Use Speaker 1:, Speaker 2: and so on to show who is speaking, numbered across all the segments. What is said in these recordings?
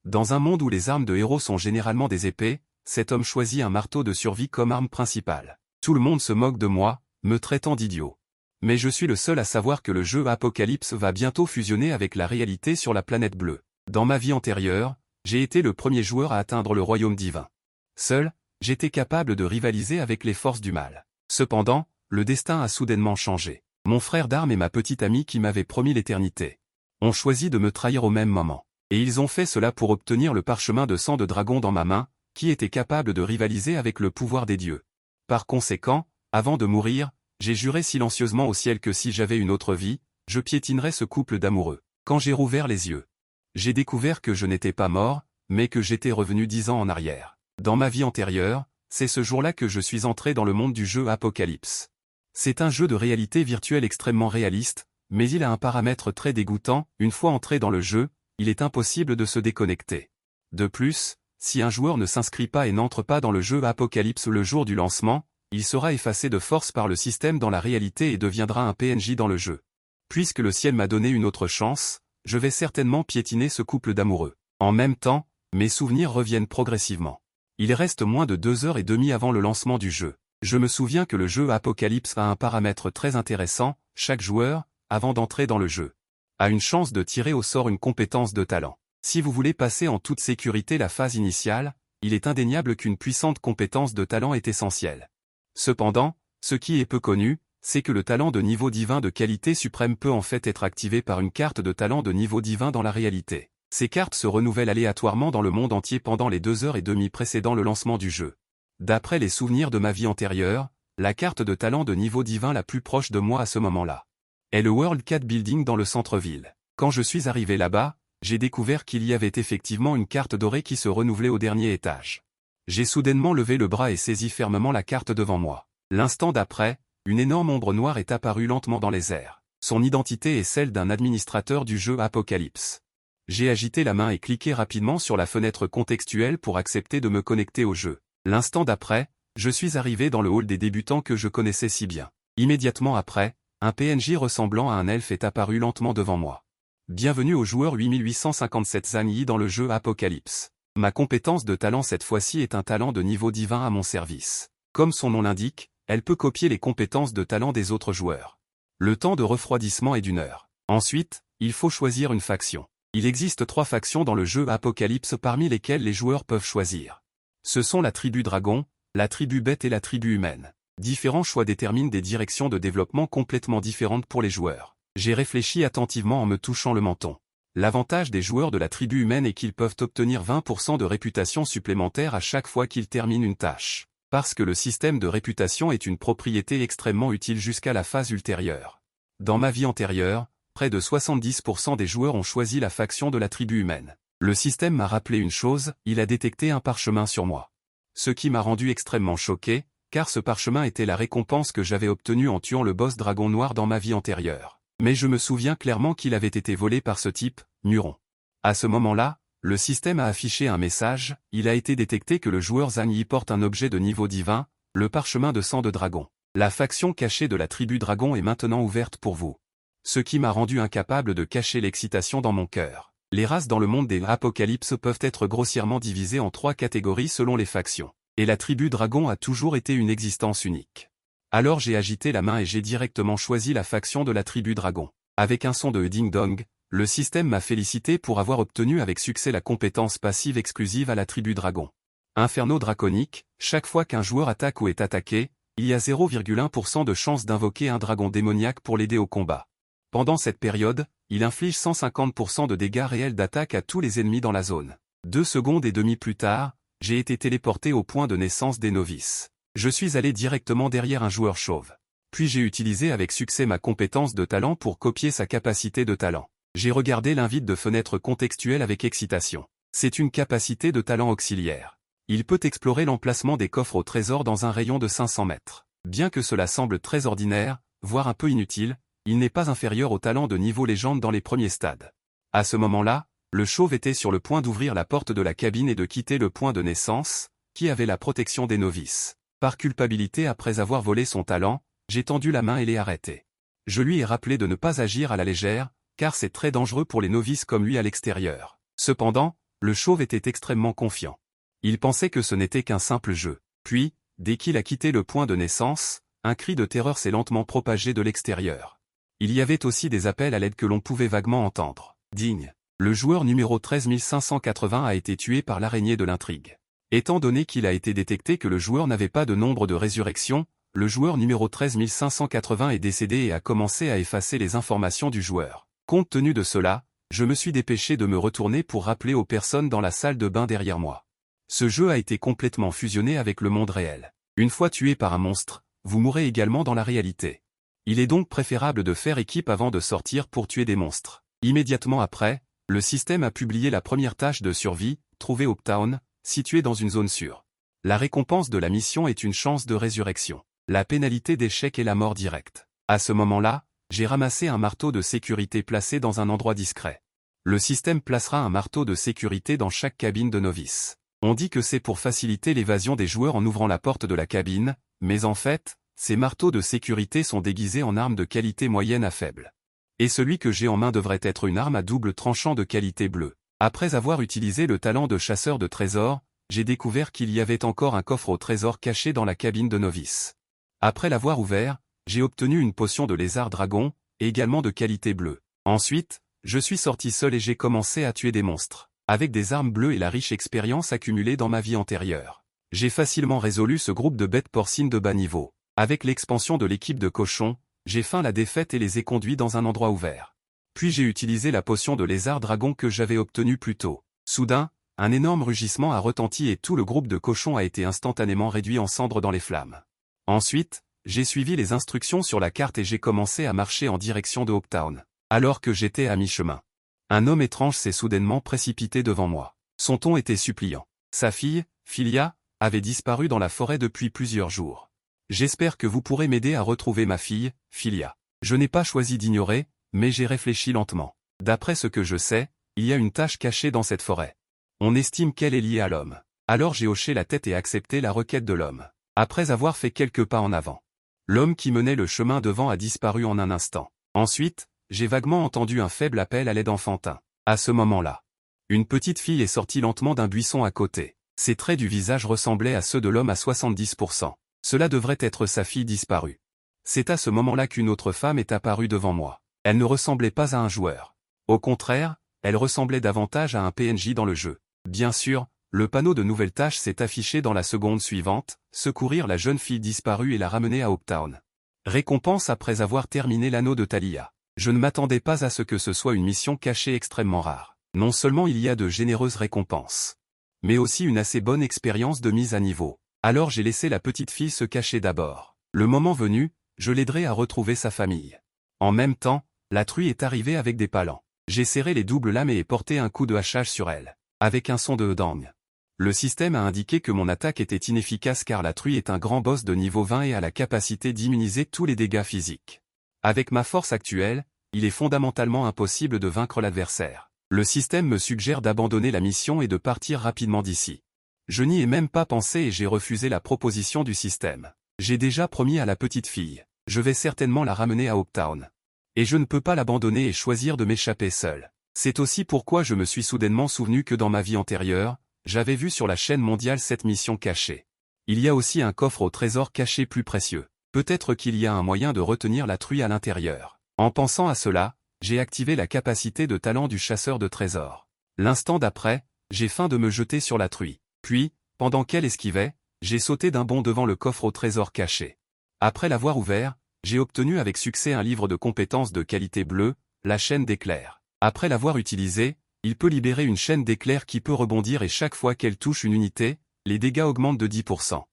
Speaker 1: Dans un monde où les armes de héros sont généralement des épées, cet homme choisit un marteau de survie comme arme principale. Tout le monde se moque de moi, me traitant d'idiot. Mais je suis le seul à savoir que le jeu Apocalypse va bientôt fusionner avec la réalité sur la planète bleue. Dans ma vie antérieure, j'ai été le premier joueur à atteindre le royaume divin. Seul, j'étais capable de rivaliser avec les forces du mal. Cependant, le destin a soudainement changé. Mon frère d'armes et ma petite amie qui m'avaient promis l'éternité ont choisi de me trahir au même moment. Et ils ont fait cela pour obtenir le parchemin de sang de dragon dans ma main, qui était capable de rivaliser avec le pouvoir des dieux. Par conséquent, avant de mourir, j'ai juré silencieusement au ciel que si j'avais une autre vie, je piétinerais ce couple d'amoureux. Quand j'ai rouvert les yeux, j'ai découvert que je n'étais pas mort, mais que j'étais revenu 10 ans en arrière. Dans ma vie antérieure, c'est ce jour-là que je suis entré dans le monde du jeu Apocalypse. C'est un jeu de réalité virtuelle extrêmement réaliste, mais il a un paramètre très dégoûtant, une fois entré dans le jeu, il est impossible de se déconnecter. De plus, si un joueur ne s'inscrit pas et n'entre pas dans le jeu Apocalypse le jour du lancement, il sera effacé de force par le système dans la réalité et deviendra un PNJ dans le jeu. Puisque le ciel m'a donné une autre chance, je vais certainement piétiner ce couple d'amoureux. En même temps, mes souvenirs reviennent progressivement. Il reste moins de 2h30 avant le lancement du jeu. Je me souviens que le jeu Apocalypse a un paramètre très intéressant, chaque joueur, avant d'entrer dans le jeu, a une chance de tirer au sort une compétence de talent. Si vous voulez passer en toute sécurité la phase initiale, il est indéniable qu'une puissante compétence de talent est essentielle. Cependant, ce qui est peu connu, c'est que le talent de niveau divin de qualité suprême peut en fait être activé par une carte de talent de niveau divin dans la réalité. Ces cartes se renouvellent aléatoirement dans le monde entier pendant les 2h30 précédant le lancement du jeu. D'après les souvenirs de ma vie antérieure, la carte de talent de niveau divin la plus proche de moi à ce moment-là est le World 4 Building dans le centre-ville. Quand je suis arrivé là-bas, j'ai découvert qu'il y avait effectivement une carte dorée qui se renouvelait au dernier étage. J'ai soudainement levé le bras et saisi fermement la carte devant moi. L'instant d'après, une énorme ombre noire est apparue lentement dans les airs. Son identité est celle d'un administrateur du jeu Apocalypse. J'ai agité la main et cliqué rapidement sur la fenêtre contextuelle pour accepter de me connecter au jeu. L'instant d'après, je suis arrivé dans le hall des débutants que je connaissais si bien. Immédiatement après, un PNJ ressemblant à un elfe est apparu lentement devant moi. Bienvenue au joueur 8857 Zanyi dans le jeu Apocalypse. Ma compétence de talent cette fois-ci est un talent de niveau divin à mon service. Comme son nom l'indique, elle peut copier les compétences de talent des autres joueurs. Le temps de refroidissement est d'1 heure. Ensuite, il faut choisir une faction. Il existe 3 factions dans le jeu Apocalypse parmi lesquelles les joueurs peuvent choisir. Ce sont la tribu dragon, la tribu bête et la tribu humaine. Différents choix déterminent des directions de développement complètement différentes pour les joueurs. J'ai réfléchi attentivement en me touchant le menton. L'avantage des joueurs de la tribu humaine est qu'ils peuvent obtenir 20% de réputation supplémentaire à chaque fois qu'ils terminent une tâche. Parce que le système de réputation est une propriété extrêmement utile jusqu'à la phase ultérieure. Dans ma vie antérieure, près de 70% des joueurs ont choisi la faction de la tribu humaine. Le système m'a rappelé une chose, il a détecté un parchemin sur moi. Ce qui m'a rendu extrêmement choqué, car ce parchemin était la récompense que j'avais obtenue en tuant le boss dragon noir dans ma vie antérieure. Mais je me souviens clairement qu'il avait été volé par ce type, Muron. À ce moment-là, le système a affiché un message, il a été détecté que le joueur Zanyi porte un objet de niveau divin, le parchemin de sang de dragon. La faction cachée de la tribu dragon est maintenant ouverte pour vous. Ce qui m'a rendu incapable de cacher l'excitation dans mon cœur. Les races dans le monde des Apocalypses peuvent être grossièrement divisées en 3 catégories selon les factions. Et la tribu dragon a toujours été une existence unique. Alors j'ai agité la main et j'ai directement choisi la faction de la tribu dragon. Avec un son de ding-dong, le système m'a félicité pour avoir obtenu avec succès la compétence passive exclusive à la tribu dragon. Inferno draconique, chaque fois qu'un joueur attaque ou est attaqué, il y a 0,1% de chance d'invoquer un dragon démoniaque pour l'aider au combat. Pendant cette période, il inflige 150% de dégâts réels d'attaque à tous les ennemis dans la zone. 2 secondes et demie plus tard, j'ai été téléporté au point de naissance des novices. Je suis allé directement derrière un joueur chauve. Puis j'ai utilisé avec succès ma compétence de talent pour copier sa capacité de talent. J'ai regardé l'invite de fenêtre contextuelle avec excitation. C'est une capacité de talent auxiliaire. Il peut explorer l'emplacement des coffres au trésor dans un rayon de 500 mètres. Bien que cela semble très ordinaire, voire un peu inutile, il n'est pas inférieur au talent de niveau légende dans les premiers stades. À ce moment-là, le chauve était sur le point d'ouvrir la porte de la cabine et de quitter le point de naissance, qui avait la protection des novices. Par culpabilité après avoir volé son talent, j'ai tendu la main et l'ai arrêté. Je lui ai rappelé de ne pas agir à la légère, car c'est très dangereux pour les novices comme lui à l'extérieur. Cependant, le chauve était extrêmement confiant. Il pensait que ce n'était qu'un simple jeu. Puis, dès qu'il a quitté le point de naissance, un cri de terreur s'est lentement propagé de l'extérieur. Il y avait aussi des appels à l'aide que l'on pouvait vaguement entendre. Digne. Le joueur numéro 13580 a été tué par l'araignée de l'intrigue. Étant donné qu'il a été détecté que le joueur n'avait pas de nombre de résurrections, le joueur numéro 13580 est décédé et a commencé à effacer les informations du joueur. Compte tenu de cela, je me suis dépêché de me retourner pour rappeler aux personnes dans la salle de bain derrière moi. Ce jeu a été complètement fusionné avec le monde réel. Une fois tué par un monstre, vous mourrez également dans la réalité. Il est donc préférable de faire équipe avant de sortir pour tuer des monstres. Immédiatement après, le système a publié la première tâche de survie, trouver Hopetown, située dans une zone sûre. La récompense de la mission est une chance de résurrection. La pénalité d'échec est la mort directe. À ce moment-là, j'ai ramassé un marteau de sécurité placé dans un endroit discret. Le système placera un marteau de sécurité dans chaque cabine de novice. On dit que c'est pour faciliter l'évasion des joueurs en ouvrant la porte de la cabine, mais en fait, ces marteaux de sécurité sont déguisés en armes de qualité moyenne à faible. Et celui que j'ai en main devrait être une arme à double tranchant de qualité bleue. Après avoir utilisé le talent de chasseur de trésors, j'ai découvert qu'il y avait encore un coffre au trésor caché dans la cabine de novice. Après l'avoir ouvert, j'ai obtenu une potion de lézard dragon, également de qualité bleue. Ensuite, je suis sorti seul et j'ai commencé à tuer des monstres. Avec des armes bleues et la riche expérience accumulée dans ma vie antérieure, j'ai facilement résolu ce groupe de bêtes porcines de bas niveau. Avec l'expansion de l'équipe de cochons, j'ai feint la défaite et les ai conduits dans un endroit ouvert. Puis j'ai utilisé la potion de lézard dragon que j'avais obtenue plus tôt. Soudain, un énorme rugissement a retenti et tout le groupe de cochons a été instantanément réduit en cendres dans les flammes. Ensuite, j'ai suivi les instructions sur la carte et j'ai commencé à marcher en direction de Hopetown. Alors que j'étais à mi-chemin, un homme étrange s'est soudainement précipité devant moi. Son ton était suppliant. Sa fille, Philia, avait disparu dans la forêt depuis plusieurs jours. J'espère que vous pourrez m'aider à retrouver ma fille, Philia. Je n'ai pas choisi d'ignorer, mais j'ai réfléchi lentement. D'après ce que je sais, il y a une tâche cachée dans cette forêt. On estime qu'elle est liée à l'homme. Alors j'ai hoché la tête et accepté la requête de l'homme. Après avoir fait quelques pas en avant, l'homme qui menait le chemin devant a disparu en un instant. Ensuite, j'ai vaguement entendu un faible appel à l'aide enfantin. À ce moment-là, une petite fille est sortie lentement d'un buisson à côté. Ses traits du visage ressemblaient à ceux de l'homme à 70%. Cela devrait être sa fille disparue. C'est à ce moment-là qu'une autre femme est apparue devant moi. Elle ne ressemblait pas à un joueur. Au contraire, elle ressemblait davantage à un PNJ dans le jeu. Bien sûr, le panneau de nouvelles tâches s'est affiché dans la seconde suivante, secourir la jeune fille disparue et la ramener à Hopetown. Récompense après avoir terminé l'anneau de Thalia. Je ne m'attendais pas à ce que ce soit une mission cachée extrêmement rare. Non seulement il y a de généreuses récompenses, mais aussi une assez bonne expérience de mise à niveau. Alors j'ai laissé la petite fille se cacher d'abord. Le moment venu, je l'aiderai à retrouver sa famille. En même temps, la truie est arrivée avec des palans. J'ai serré les doubles lames et ai porté un coup de hachage sur elle, avec un son de dang. Le système a indiqué que mon attaque était inefficace car la truie est un grand boss de niveau 20 et a la capacité d'immuniser tous les dégâts physiques. Avec ma force actuelle, il est fondamentalement impossible de vaincre l'adversaire. Le système me suggère d'abandonner la mission et de partir rapidement d'ici. Je n'y ai même pas pensé et j'ai refusé la proposition du système. J'ai déjà promis à la petite fille. Je vais certainement la ramener à Hopetown. Et je ne peux pas l'abandonner et choisir de m'échapper seul. C'est aussi pourquoi je me suis soudainement souvenu que dans ma vie antérieure, j'avais vu sur la chaîne mondiale cette mission cachée. Il y a aussi un coffre au trésor caché plus précieux. Peut-être qu'il y a un moyen de retenir la truie à l'intérieur. En pensant à cela, j'ai activé la capacité de talent du chasseur de trésors. L'instant d'après, j'ai faim de me jeter sur la truie. Puis, pendant qu'elle esquivait, j'ai sauté d'un bond devant le coffre au trésor caché. Après l'avoir ouvert, j'ai obtenu avec succès un livre de compétences de qualité bleue, la chaîne d'éclairs. Après l'avoir utilisé, il peut libérer une chaîne d'éclairs qui peut rebondir et chaque fois qu'elle touche une unité, les dégâts augmentent de 10%.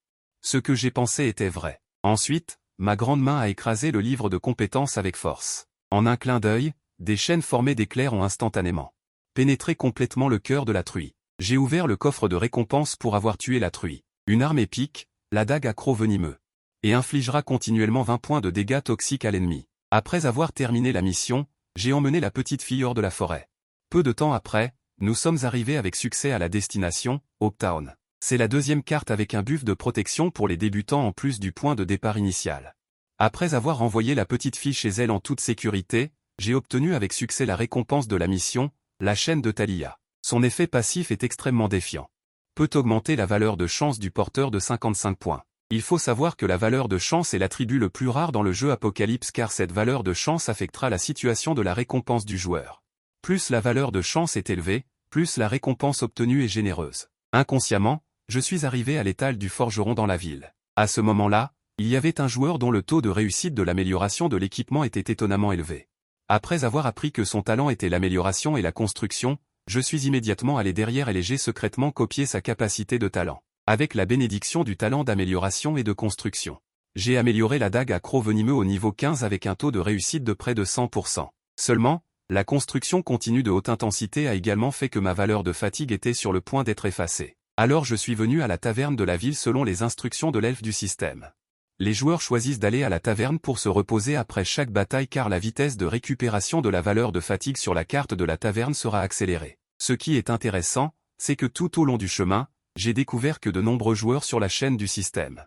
Speaker 1: Ce que j'ai pensé était vrai. Ensuite, ma grande main a écrasé le livre de compétences avec force. En un clin d'œil, des chaînes formées d'éclairs ont instantanément pénétré complètement le cœur de la truie. J'ai ouvert le coffre de récompense pour avoir tué la truie. Une arme épique, la dague à croc venimeux. Et infligera continuellement 20 points de dégâts toxiques à l'ennemi. Après avoir terminé la mission, j'ai emmené la petite fille hors de la forêt. Peu de temps après, nous sommes arrivés avec succès à la destination, Hopetown. C'est la deuxième carte avec un buff de protection pour les débutants en plus du point de départ initial. Après avoir envoyé la petite fille chez elle en toute sécurité, j'ai obtenu avec succès la récompense de la mission, la chaîne de Thalia. Son effet passif est extrêmement défiant. Peut augmenter la valeur de chance du porteur de 55 points. Il faut savoir que la valeur de chance est l'attribut le plus rare dans le jeu Apocalypse car cette valeur de chance affectera la situation de la récompense du joueur. Plus la valeur de chance est élevée, plus la récompense obtenue est généreuse. Inconsciemment, je suis arrivé à l'étal du forgeron dans la ville. À ce moment-là, il y avait un joueur dont le taux de réussite de l'amélioration de l'équipement était étonnamment élevé. Après avoir appris que son talent était l'amélioration et la construction, je suis immédiatement allé derrière et j'ai secrètement copié sa capacité de talent. Avec la bénédiction du talent d'amélioration et de construction. J'ai amélioré la dague à croc venimeux au niveau 15 avec un taux de réussite de près de 100%. Seulement, la construction continue de haute intensité a également fait que ma valeur de fatigue était sur le point d'être effacée. Alors je suis venu à la taverne de la ville selon les instructions de l'elfe du système. Les joueurs choisissent d'aller à la taverne pour se reposer après chaque bataille car la vitesse de récupération de la valeur de fatigue sur la carte de la taverne sera accélérée. Ce qui est intéressant, c'est que tout au long du chemin, j'ai découvert que de nombreux joueurs sur la chaîne du système.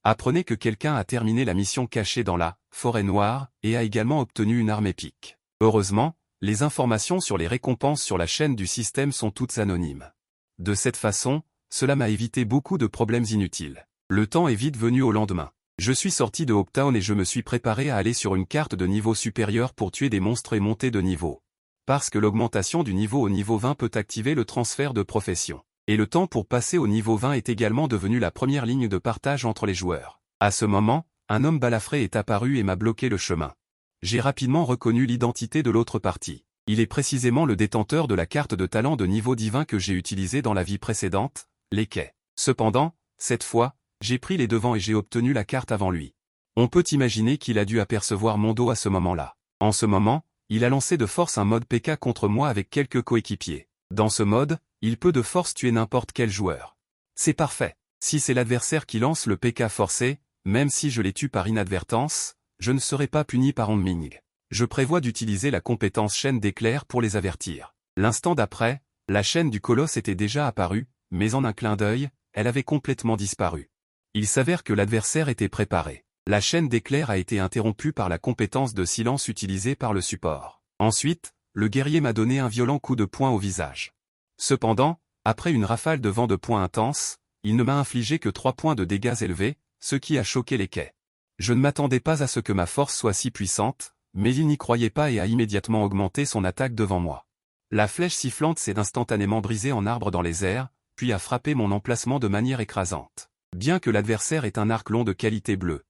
Speaker 1: Apprenez que quelqu'un a terminé la mission cachée dans la forêt noire et a également obtenu une arme épique. Heureusement, les informations sur les récompenses sur la chaîne du système sont toutes anonymes. De cette façon, cela m'a évité beaucoup de problèmes inutiles. Le temps est vite venu au lendemain. Je suis sorti de Hopetown et je me suis préparé à aller sur une carte de niveau supérieur pour tuer des monstres et monter de niveau. Parce que l'augmentation du niveau au niveau 20 peut activer le transfert de profession. Et le temps pour passer au niveau 20 est également devenu la première ligne de partage entre les joueurs. À ce moment, un homme balafré est apparu et m'a bloqué le chemin. J'ai rapidement reconnu l'identité de l'autre partie. Il est précisément le détenteur de la carte de talent de niveau divin que j'ai utilisée dans la vie précédente, les quais. Cependant, cette fois, j'ai pris les devants et j'ai obtenu la carte avant lui. On peut imaginer qu'il a dû apercevoir mon dos à ce moment-là. En ce moment, il a lancé de force un mode PK contre moi avec quelques coéquipiers. Dans ce mode, il peut de force tuer n'importe quel joueur. C'est parfait. Si c'est l'adversaire qui lance le PK forcé, même si je les tue par inadvertance, je ne serai pas puni par Onming. Je prévois d'utiliser la compétence chaîne d'éclair pour les avertir. L'instant d'après, la chaîne du colosse était déjà apparue, mais en un clin d'œil, elle avait complètement disparu. Il s'avère que l'adversaire était préparé. La chaîne d'éclair a été interrompue par la compétence de silence utilisée par le support. Ensuite, le guerrier m'a donné un violent coup de poing au visage. Cependant, après une rafale de vent de poing intense, il ne m'a infligé que 3 points de dégâts élevés, ce qui a choqué les quais. Je ne m'attendais pas à ce que ma force soit si puissante, mais il n'y croyait pas et a immédiatement augmenté son attaque devant moi. La flèche sifflante s'est instantanément brisée en arbre dans les airs, puis a frappé mon emplacement de manière écrasante. Bien que l'adversaire ait un arc long de qualité bleue.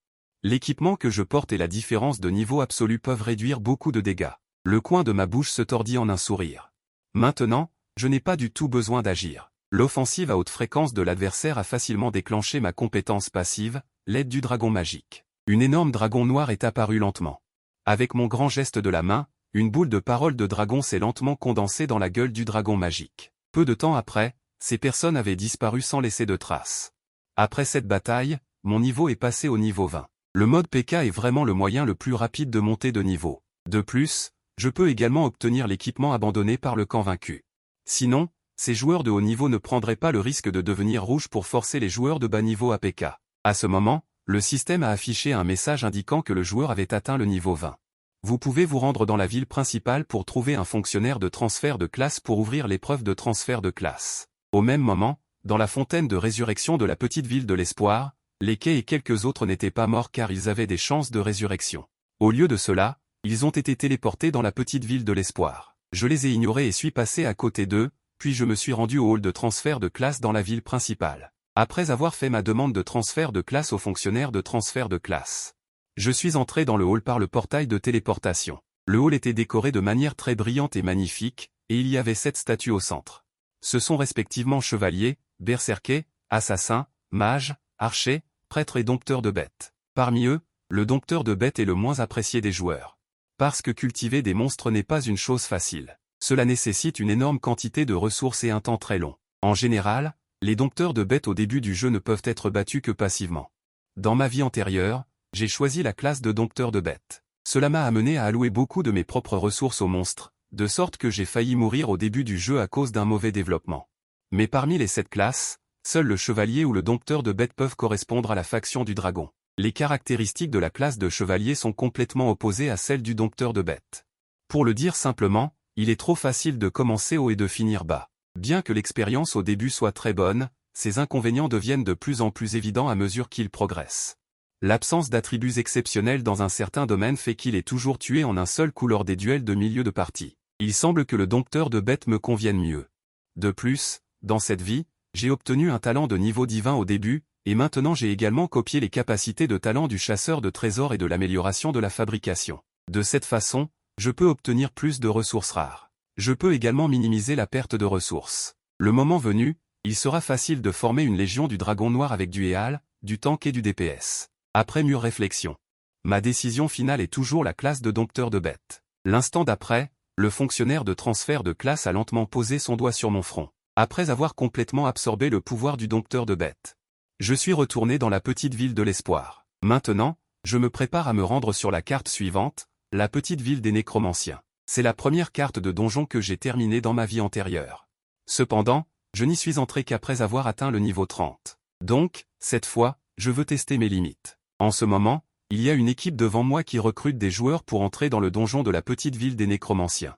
Speaker 1: L'équipement que je porte et la différence de niveau absolu peuvent réduire beaucoup de dégâts. Le coin de ma bouche se tordit en un sourire. Maintenant, je n'ai pas du tout besoin d'agir. L'offensive à haute fréquence de l'adversaire a facilement déclenché ma compétence passive, l'aide du dragon magique. Une énorme dragon noir est apparu lentement. Avec mon grand geste de la main, une boule de parole de dragon s'est lentement condensée dans la gueule du dragon magique. Peu de temps après, ces personnes avaient disparu sans laisser de traces. Après cette bataille, mon niveau est passé au niveau 20. Le mode PK est vraiment le moyen le plus rapide de monter de niveau. De plus, je peux également obtenir l'équipement abandonné par le camp vaincu. Sinon, ces joueurs de haut niveau ne prendraient pas le risque de devenir rouges pour forcer les joueurs de bas niveau à PK. À ce moment, le système a affiché un message indiquant que le joueur avait atteint le niveau 20. Vous pouvez vous rendre dans la ville principale pour trouver un fonctionnaire de transfert de classe pour ouvrir l'épreuve de transfert de classe. Au même moment, dans la fontaine de résurrection de la petite ville de l'Espoir, les quais et quelques autres n'étaient pas morts car ils avaient des chances de résurrection. Au lieu de cela, ils ont été téléportés dans la petite ville de l'Espoir. Je les ai ignorés et suis passé à côté d'eux, puis je me suis rendu au hall de transfert de classe dans la ville principale. Après avoir fait ma demande de transfert de classe au fonctionnaire de transfert de classe. Je suis entré dans le hall par le portail de téléportation. Le hall était décoré de manière très brillante et magnifique, et il y avait 7 statues au centre. Ce sont respectivement chevaliers, berserkers, assassins, mages, archers, prêtres et dompteurs de bêtes. Parmi eux, le dompteur de bêtes est le moins apprécié des joueurs. Parce que cultiver des monstres n'est pas une chose facile. Cela nécessite une énorme quantité de ressources et un temps très long. En général, les dompteurs de bêtes au début du jeu ne peuvent être battus que passivement. Dans ma vie antérieure, j'ai choisi la classe de dompteur de bêtes. Cela m'a amené à allouer beaucoup de mes propres ressources aux monstres, de sorte que j'ai failli mourir au début du jeu à cause d'un mauvais développement. Mais parmi les 7 classes, seul le chevalier ou le dompteur de bêtes peuvent correspondre à la faction du dragon. Les caractéristiques de la classe de chevalier sont complètement opposées à celles du dompteur de bêtes. Pour le dire simplement, il est trop facile de commencer haut et de finir bas. Bien que l'expérience au début soit très bonne, ses inconvénients deviennent de plus en plus évidents à mesure qu'il progresse. L'absence d'attributs exceptionnels dans un certain domaine fait qu'il est toujours tué en un seul coup lors des duels de milieu de partie. Il semble que le dompteur de bêtes me convienne mieux. De plus, dans cette vie, j'ai obtenu un talent de niveau divin au début, et maintenant j'ai également copié les capacités de talent du chasseur de trésors et de l'amélioration de la fabrication. De cette façon, je peux obtenir plus de ressources rares. Je peux également minimiser la perte de ressources. Le moment venu, il sera facile de former une légion du dragon noir avec du Éal, du tank et du DPS. Après mûre réflexion, ma décision finale est toujours la classe de dompteur de bêtes. L'instant d'après, le fonctionnaire de transfert de classe a lentement posé son doigt sur mon front. Après avoir complètement absorbé le pouvoir du dompteur de bêtes, je suis retourné dans la petite ville de l'espoir. Maintenant, je me prépare à me rendre sur la carte suivante, la petite ville des nécromanciens. C'est la première carte de donjon que j'ai terminée dans ma vie antérieure. Cependant, je n'y suis entré qu'après avoir atteint le niveau 30. Donc, cette fois, je veux tester mes limites. En ce moment, il y a une équipe devant moi qui recrute des joueurs pour entrer dans le donjon de la petite ville des nécromanciens.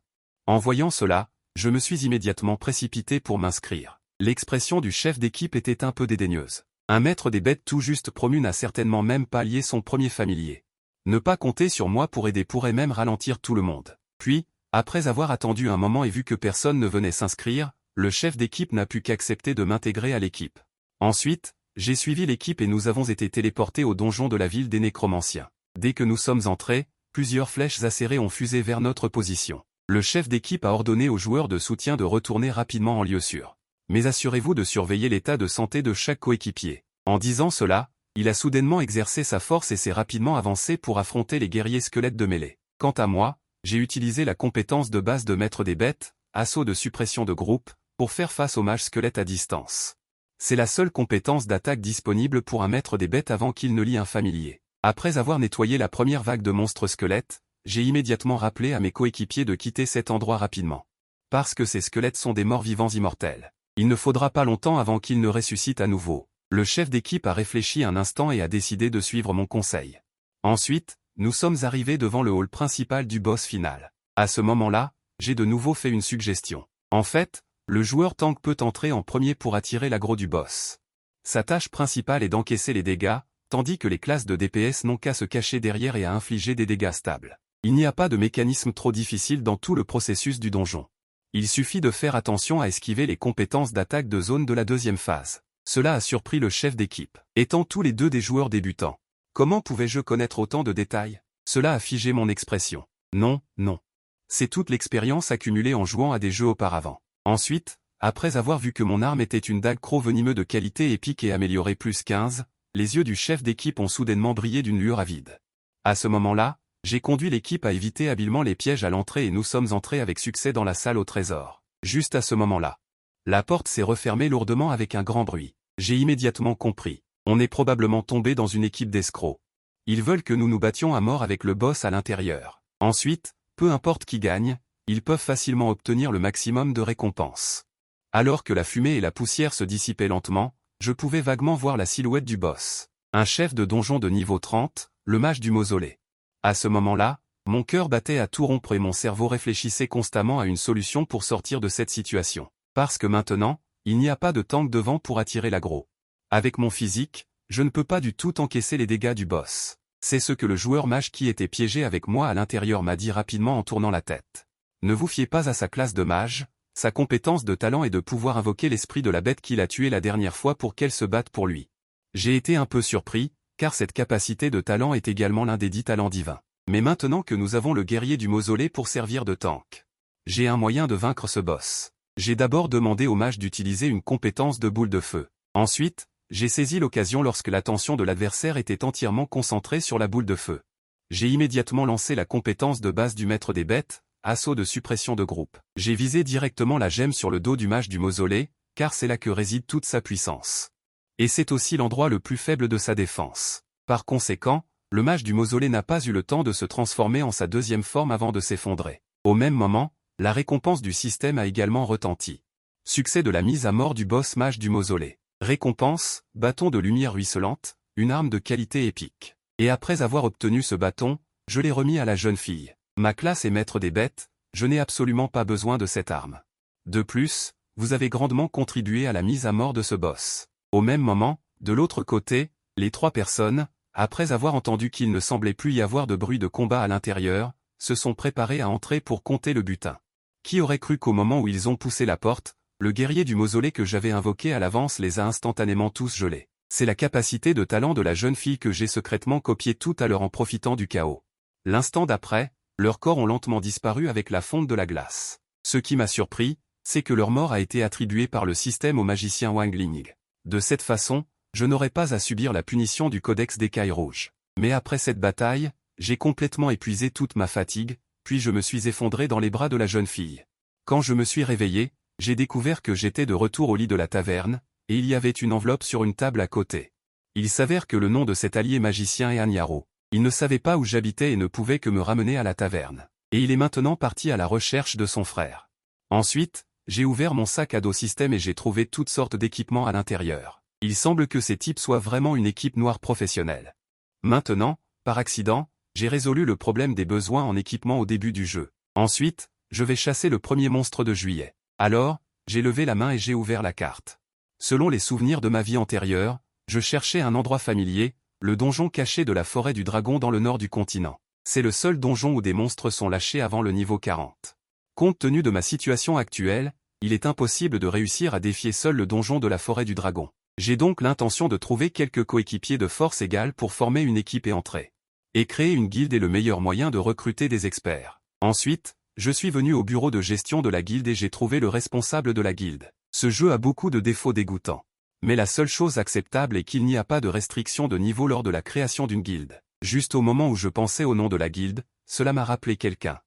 Speaker 1: En voyant cela, je me suis immédiatement précipité pour m'inscrire. L'expression du chef d'équipe était un peu dédaigneuse. Un maître des bêtes tout juste promu n'a certainement même pas lié son premier familier. Ne pas compter sur moi pour aider pourrait même ralentir tout le monde. Puis, après avoir attendu un moment et vu que personne ne venait s'inscrire, le chef d'équipe n'a pu qu'accepter de m'intégrer à l'équipe. Ensuite, j'ai suivi l'équipe et nous avons été téléportés au donjon de la ville des nécromanciens. Dès que nous sommes entrés, plusieurs flèches acérées ont fusé vers notre position. Le chef d'équipe a ordonné aux joueurs de soutien de retourner rapidement en lieu sûr. Mais assurez-vous de surveiller l'état de santé de chaque coéquipier. En disant cela, il a soudainement exercé sa force et s'est rapidement avancé pour affronter les guerriers squelettes de mêlée. Quant à moi, j'ai utilisé la compétence de base de maître des bêtes, assaut de suppression de groupe, pour faire face aux mages squelettes à distance. C'est la seule compétence d'attaque disponible pour un maître des bêtes avant qu'il ne lie un familier. Après avoir nettoyé la première vague de monstres squelettes, j'ai immédiatement rappelé à mes coéquipiers de quitter cet endroit rapidement. Parce que ces squelettes sont des morts vivants immortels. Il ne faudra pas longtemps avant qu'ils ne ressuscitent à nouveau. Le chef d'équipe a réfléchi un instant et a décidé de suivre mon conseil. Ensuite, nous sommes arrivés devant le hall principal du boss final. À ce moment-là, j'ai de nouveau fait une suggestion. En fait, le joueur tank peut entrer en premier pour attirer l'aggro du boss. Sa tâche principale est d'encaisser les dégâts, tandis que les classes de DPS n'ont qu'à se cacher derrière et à infliger des dégâts stables. Il n'y a pas de mécanisme trop difficile dans tout le processus du donjon. Il suffit de faire attention à esquiver les compétences d'attaque de zone de la deuxième phase. Cela a surpris le chef d'équipe. Étant tous les deux des joueurs débutants, comment pouvais-je connaître autant de détails? Cela a figé mon expression. Non, non. C'est toute l'expérience accumulée en jouant à des jeux auparavant. Ensuite, après avoir vu que mon arme était une dague croc-venimeux de qualité épique et améliorée plus 15, les yeux du chef d'équipe ont soudainement brillé d'une lueur avide. À ce moment-là, j'ai conduit l'équipe à éviter habilement les pièges à l'entrée et nous sommes entrés avec succès dans la salle au trésor. Juste à ce moment-là, la porte s'est refermée lourdement avec un grand bruit. J'ai immédiatement compris. On est probablement tombé dans une équipe d'escrocs. Ils veulent que nous nous battions à mort avec le boss à l'intérieur. Ensuite, peu importe qui gagne, ils peuvent facilement obtenir le maximum de récompenses. Alors que la fumée et la poussière se dissipaient lentement, je pouvais vaguement voir la silhouette du boss. Un chef de donjon de niveau 30, le mage du mausolée. À ce moment-là, mon cœur battait à tout rompre et mon cerveau réfléchissait constamment à une solution pour sortir de cette situation. Parce que maintenant, il n'y a pas de tank devant pour attirer l'aggro. Avec mon physique, je ne peux pas du tout encaisser les dégâts du boss. C'est ce que le joueur mage qui était piégé avec moi à l'intérieur m'a dit rapidement en tournant la tête. Ne vous fiez pas à sa classe de mage, sa compétence de talent est de pouvoir invoquer l'esprit de la bête qu'il a tuée la dernière fois pour qu'elle se batte pour lui. J'ai été un peu surpris, car cette capacité de talent est également l'un des 10 talents divins. Mais maintenant que nous avons le guerrier du mausolée pour servir de tank, j'ai un moyen de vaincre ce boss. J'ai d'abord demandé au mage d'utiliser une compétence de boule de feu. Ensuite, j'ai saisi l'occasion lorsque l'attention de l'adversaire était entièrement concentrée sur la boule de feu. J'ai immédiatement lancé la compétence de base du maître des bêtes, assaut de suppression de groupe. J'ai visé directement la gemme sur le dos du mage du mausolée, car c'est là que réside toute sa puissance. Et c'est aussi l'endroit le plus faible de sa défense. Par conséquent, le mage du mausolée n'a pas eu le temps de se transformer en sa deuxième forme avant de s'effondrer. Au même moment, la récompense du système a également retenti. Succès de la mise à mort du boss mage du mausolée. Récompense, bâton de lumière ruisselante, une arme de qualité épique. Et après avoir obtenu ce bâton, je l'ai remis à la jeune fille. Ma classe est maître des bêtes, je n'ai absolument pas besoin de cette arme. De plus, vous avez grandement contribué à la mise à mort de ce boss. Au même moment, de l'autre côté, les 3 personnes, après avoir entendu qu'il ne semblait plus y avoir de bruit de combat à l'intérieur, se sont préparées à entrer pour compter le butin. Qui aurait cru qu'au moment où ils ont poussé la porte, le guerrier du mausolée que j'avais invoqué à l'avance les a instantanément tous gelés. C'est la capacité de talent de la jeune fille que j'ai secrètement copiée tout à l'heure en profitant du chaos. L'instant d'après, leurs corps ont lentement disparu avec la fonte de la glace. Ce qui m'a surpris, c'est que leur mort a été attribuée par le système au magicien Wang Ling. De cette façon, je n'aurais pas à subir la punition du codex d'écailles rouges. Mais après cette bataille, j'ai complètement épuisé toute ma fatigue, puis je me suis effondré dans les bras de la jeune fille. Quand je me suis réveillé, j'ai découvert que j'étais de retour au lit de la taverne, et il y avait une enveloppe sur une table à côté. Il s'avère que le nom de cet allié magicien est Anyaro. Il ne savait pas où j'habitais et ne pouvait que me ramener à la taverne. Et il est maintenant parti à la recherche de son frère. Ensuite, j'ai ouvert mon sac à dos système et j'ai trouvé toutes sortes d'équipements à l'intérieur. Il semble que ces types soient vraiment une équipe noire professionnelle. Maintenant, par accident, j'ai résolu le problème des besoins en équipement au début du jeu. Ensuite, je vais chasser le premier monstre de juillet. Alors, j'ai levé la main et j'ai ouvert la carte. Selon les souvenirs de ma vie antérieure, je cherchais un endroit familier, le donjon caché de la forêt du dragon dans le nord du continent. C'est le seul donjon où des monstres sont lâchés avant le niveau 40. Compte tenu de ma situation actuelle, il est impossible de réussir à défier seul le donjon de la forêt du dragon. J'ai donc l'intention de trouver quelques coéquipiers de force égale pour former une équipe et entrer. Et créer une guilde est le meilleur moyen de recruter des experts. Ensuite, je suis venu au bureau de gestion de la guilde et j'ai trouvé le responsable de la guilde. Ce jeu a beaucoup de défauts dégoûtants. Mais la seule chose acceptable est qu'il n'y a pas de restriction de niveau lors de la création d'une guilde. Juste au moment où je pensais au nom de la guilde, cela m'a rappelé quelqu'un.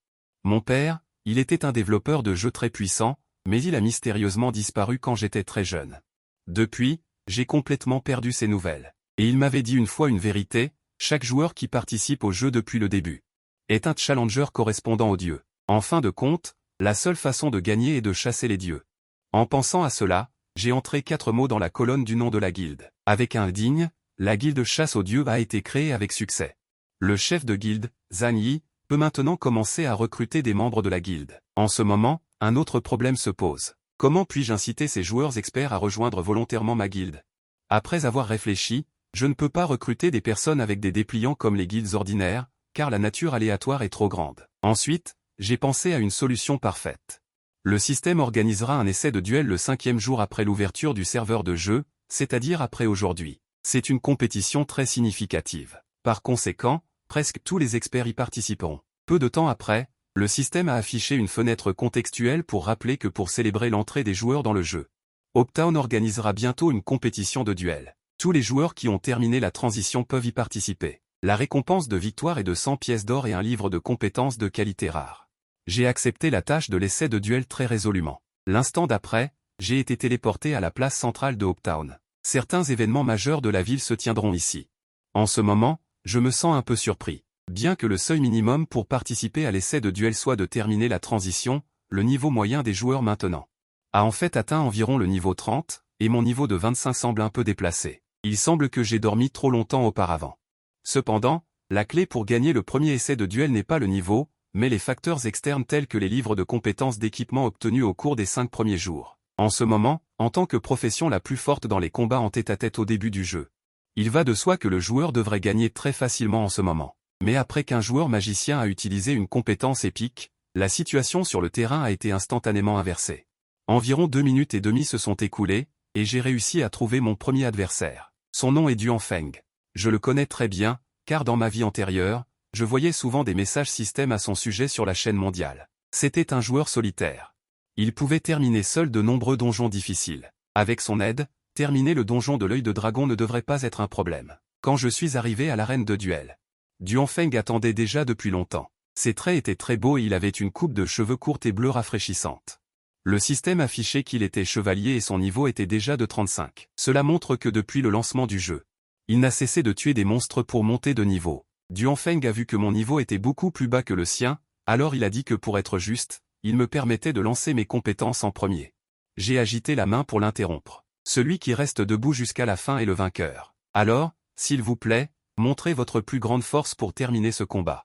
Speaker 1: Mon père, il était un développeur de jeux très puissant, mais il a mystérieusement disparu quand j'étais très jeune. Depuis, j'ai complètement perdu ses nouvelles. Et il m'avait dit une fois une vérité, chaque joueur qui participe au jeu depuis le début est un challenger correspondant aux dieux. En fin de compte, la seule façon de gagner est de chasser les dieux. En pensant à cela, j'ai entré 4 mots dans la colonne du nom de la guilde. Avec un digne, la guilde chasse aux dieux a été créée avec succès. Le chef de guilde, Zhang Yi, peut maintenant commencer à recruter des membres de la guilde. En ce moment, un autre problème se pose. Comment puis-je inciter ces joueurs experts à rejoindre volontairement ma guilde? Après avoir réfléchi, je ne peux pas recruter des personnes avec des dépliants comme les guildes ordinaires, car la nature aléatoire est trop grande. Ensuite, j'ai pensé à une solution parfaite. Le système organisera un essai de duel le 5e jour après l'ouverture du serveur de jeu, c'est-à-dire après aujourd'hui. C'est une compétition très significative. Par conséquent, presque tous les experts y participeront. Peu de temps après, le système a affiché une fenêtre contextuelle pour rappeler que pour célébrer l'entrée des joueurs dans le jeu, Hoptown organisera bientôt une compétition de duel. Tous les joueurs qui ont terminé la transition peuvent y participer. La récompense de victoire est de 100 pièces d'or et un livre de compétences de qualité rare. J'ai accepté la tâche de l'essai de duel très résolument. L'instant d'après, j'ai été téléporté à la place centrale de Hoptown. Certains événements majeurs de la ville se tiendront ici. En ce moment, je me sens un peu surpris. Bien que le seuil minimum pour participer à l'essai de duel soit de terminer la transition, le niveau moyen des joueurs maintenant a en fait atteint environ le niveau 30, et mon niveau de 25 semble un peu déplacé. Il semble que j'ai dormi trop longtemps auparavant. Cependant, la clé pour gagner le premier essai de duel n'est pas le niveau, mais les facteurs externes tels que les livres de compétences d'équipement obtenus au cours des 5 premiers jours. En ce moment, en tant que profession la plus forte dans les combats en tête-à-tête au début du jeu, il va de soi que le joueur devrait gagner très facilement en ce moment. Mais après qu'un joueur magicien a utilisé une compétence épique, la situation sur le terrain a été instantanément inversée. Environ 2 minutes et demie se sont écoulées, et j'ai réussi à trouver mon premier adversaire. Son nom est Duan Feng. Je le connais très bien, car dans ma vie antérieure, je voyais souvent des messages système à son sujet sur la chaîne mondiale. C'était un joueur solitaire. Il pouvait terminer seul de nombreux donjons difficiles. Avec son aide, terminer le donjon de l'œil de dragon ne devrait pas être un problème. Quand je suis arrivé à l'arène de duel, Duan Feng attendait déjà depuis longtemps. Ses traits étaient très beaux et il avait une coupe de cheveux courte et bleue rafraîchissante. Le système affichait qu'il était chevalier et son niveau était déjà de 35. Cela montre que depuis le lancement du jeu, il n'a cessé de tuer des monstres pour monter de niveau. Duan Feng a vu que mon niveau était beaucoup plus bas que le sien, alors il a dit que pour être juste, il me permettait de lancer mes compétences en premier. J'ai agité la main pour l'interrompre. Celui qui reste debout jusqu'à la fin est le vainqueur. Alors, s'il vous plaît, montrez votre plus grande force pour terminer ce combat.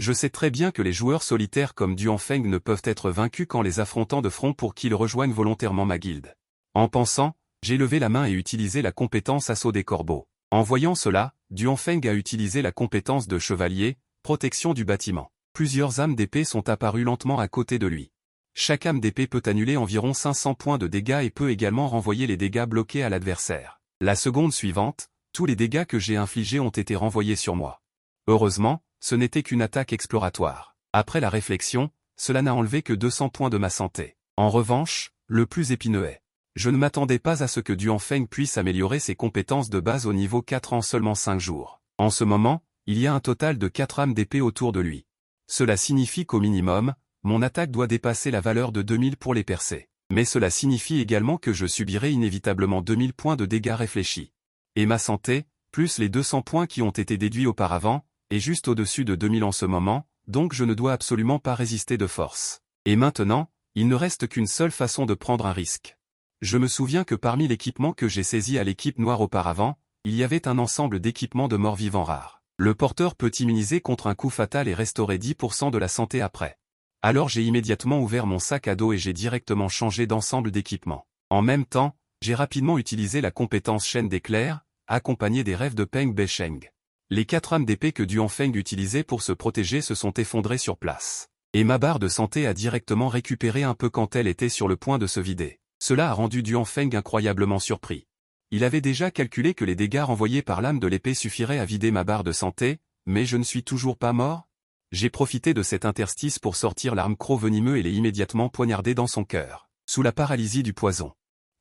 Speaker 1: Je sais très bien que les joueurs solitaires comme Duanfeng ne peuvent être vaincus qu'en les affrontant de front pour qu'ils rejoignent volontairement ma guilde. En pensant, j'ai levé la main et utilisé la compétence Assaut des Corbeaux. En voyant cela, Duanfeng a utilisé la compétence de Chevalier, Protection du bâtiment. Plusieurs âmes d'épée sont apparues lentement à côté de lui. Chaque âme d'épée peut annuler environ 500 points de dégâts et peut également renvoyer les dégâts bloqués à l'adversaire. La seconde suivante, tous les dégâts que j'ai infligés ont été renvoyés sur moi. Heureusement, ce n'était qu'une attaque exploratoire. Après la réflexion, cela n'a enlevé que 200 points de ma santé. En revanche, le plus épineux est: je ne m'attendais pas à ce que Duanfeng puisse améliorer ses compétences de base au niveau 4 en seulement 5 jours. En ce moment, il y a un total de 4 âmes d'épée autour de lui. Cela signifie qu'au minimum, mon attaque doit dépasser la valeur de 2000 pour les percer. Mais cela signifie également que je subirai inévitablement 2000 points de dégâts réfléchis. Et ma santé, plus les 200 points qui ont été déduits auparavant, est juste au-dessus de 2000 en ce moment, donc je ne dois absolument pas résister de force. Et maintenant, il ne reste qu'une seule façon de prendre un risque. Je me souviens que parmi l'équipement que j'ai saisi à l'équipe noire auparavant, il y avait un ensemble d'équipements de morts-vivants rares. Le porteur peut immuniser contre un coup fatal et restaurer 10% de la santé après. Alors j'ai immédiatement ouvert mon sac à dos et j'ai directement changé d'ensemble d'équipement. En même temps, j'ai rapidement utilisé la compétence chaîne d'éclairs, accompagnée des rêves de Peng Beisheng. Les 4 âmes d'épée que Duanfeng utilisait pour se protéger se sont effondrées sur place. Et ma barre de santé a directement récupéré un peu quand elle était sur le point de se vider. Cela a rendu Duanfeng incroyablement surpris. Il avait déjà calculé que les dégâts renvoyés par l'âme de l'épée suffiraient à vider ma barre de santé, mais je ne suis toujours pas mort? J'ai profité de cet interstice pour sortir l'arme croc venimeux et l'ai immédiatement poignardé dans son cœur, sous la paralysie du poison.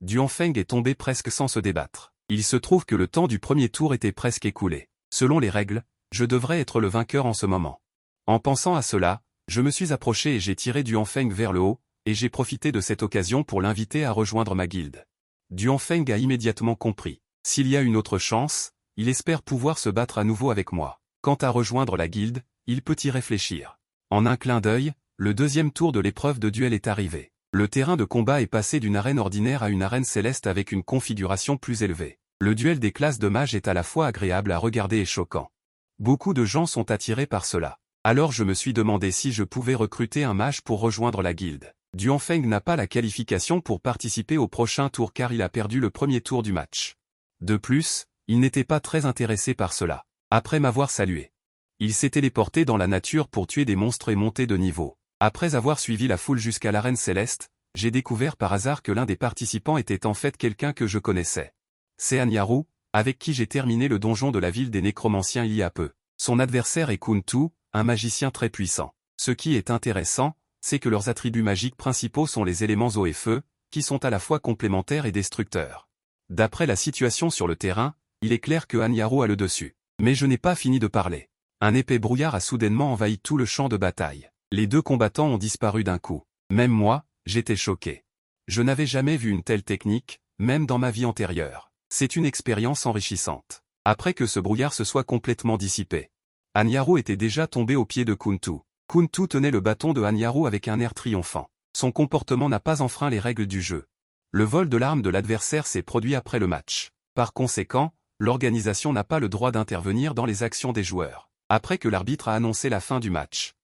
Speaker 1: Duanfeng est tombé presque sans se débattre. Il se trouve que le temps du premier tour était presque écoulé. Selon les règles, je devrais être le vainqueur en ce moment. En pensant à cela, je me suis approché et j'ai tiré Duanfeng vers le haut, et j'ai profité de cette occasion pour l'inviter à rejoindre ma guilde. Duanfeng a immédiatement compris. S'il y a une autre chance, il espère pouvoir se battre à nouveau avec moi. Quant à rejoindre la guilde, il peut y réfléchir. En un clin d'œil, le deuxième tour de l'épreuve de duel est arrivé. Le terrain de combat est passé d'une arène ordinaire à une arène céleste avec une configuration plus élevée. Le duel des classes de mages est à la fois agréable à regarder et choquant. Beaucoup de gens sont attirés par cela. Alors je me suis demandé si je pouvais recruter un mage pour rejoindre la guilde. Duanfeng n'a pas la qualification pour participer au prochain tour car il a perdu le premier tour du match. De plus, il n'était pas très intéressé par cela. Après m'avoir salué, il s'est téléporté dans la nature pour tuer des monstres et monter de niveau. Après avoir suivi la foule jusqu'à l'arène céleste, j'ai découvert par hasard que l'un des participants était en fait quelqu'un que je connaissais. C'est Anyaru, avec qui j'ai terminé le donjon de la ville des nécromanciens il y a peu. Son adversaire est Kuntu, un magicien très puissant. Ce qui est intéressant, c'est que leurs attributs magiques principaux sont les éléments eau et feu, qui sont à la fois complémentaires et destructeurs. D'après la situation sur le terrain, il est clair que Anyaru a le dessus. Mais je n'ai pas fini de parler. Un épais brouillard a soudainement envahi tout le champ de bataille. Les deux combattants ont disparu d'un coup. Même moi, j'étais choqué. Je n'avais jamais vu une telle technique, même dans ma vie antérieure. C'est une expérience enrichissante. Après que ce brouillard se soit complètement dissipé, Anyaru était déjà tombé aux pieds de Kuntu. Kuntu tenait le bâton de Anyaru avec un air triomphant. Son comportement n'a pas enfreint les règles du jeu. Le vol de l'arme de l'adversaire s'est produit après le match. Par conséquent, l'organisation n'a pas le droit d'intervenir dans les actions des joueurs. Après que l'arbitre a annoncé la fin du match,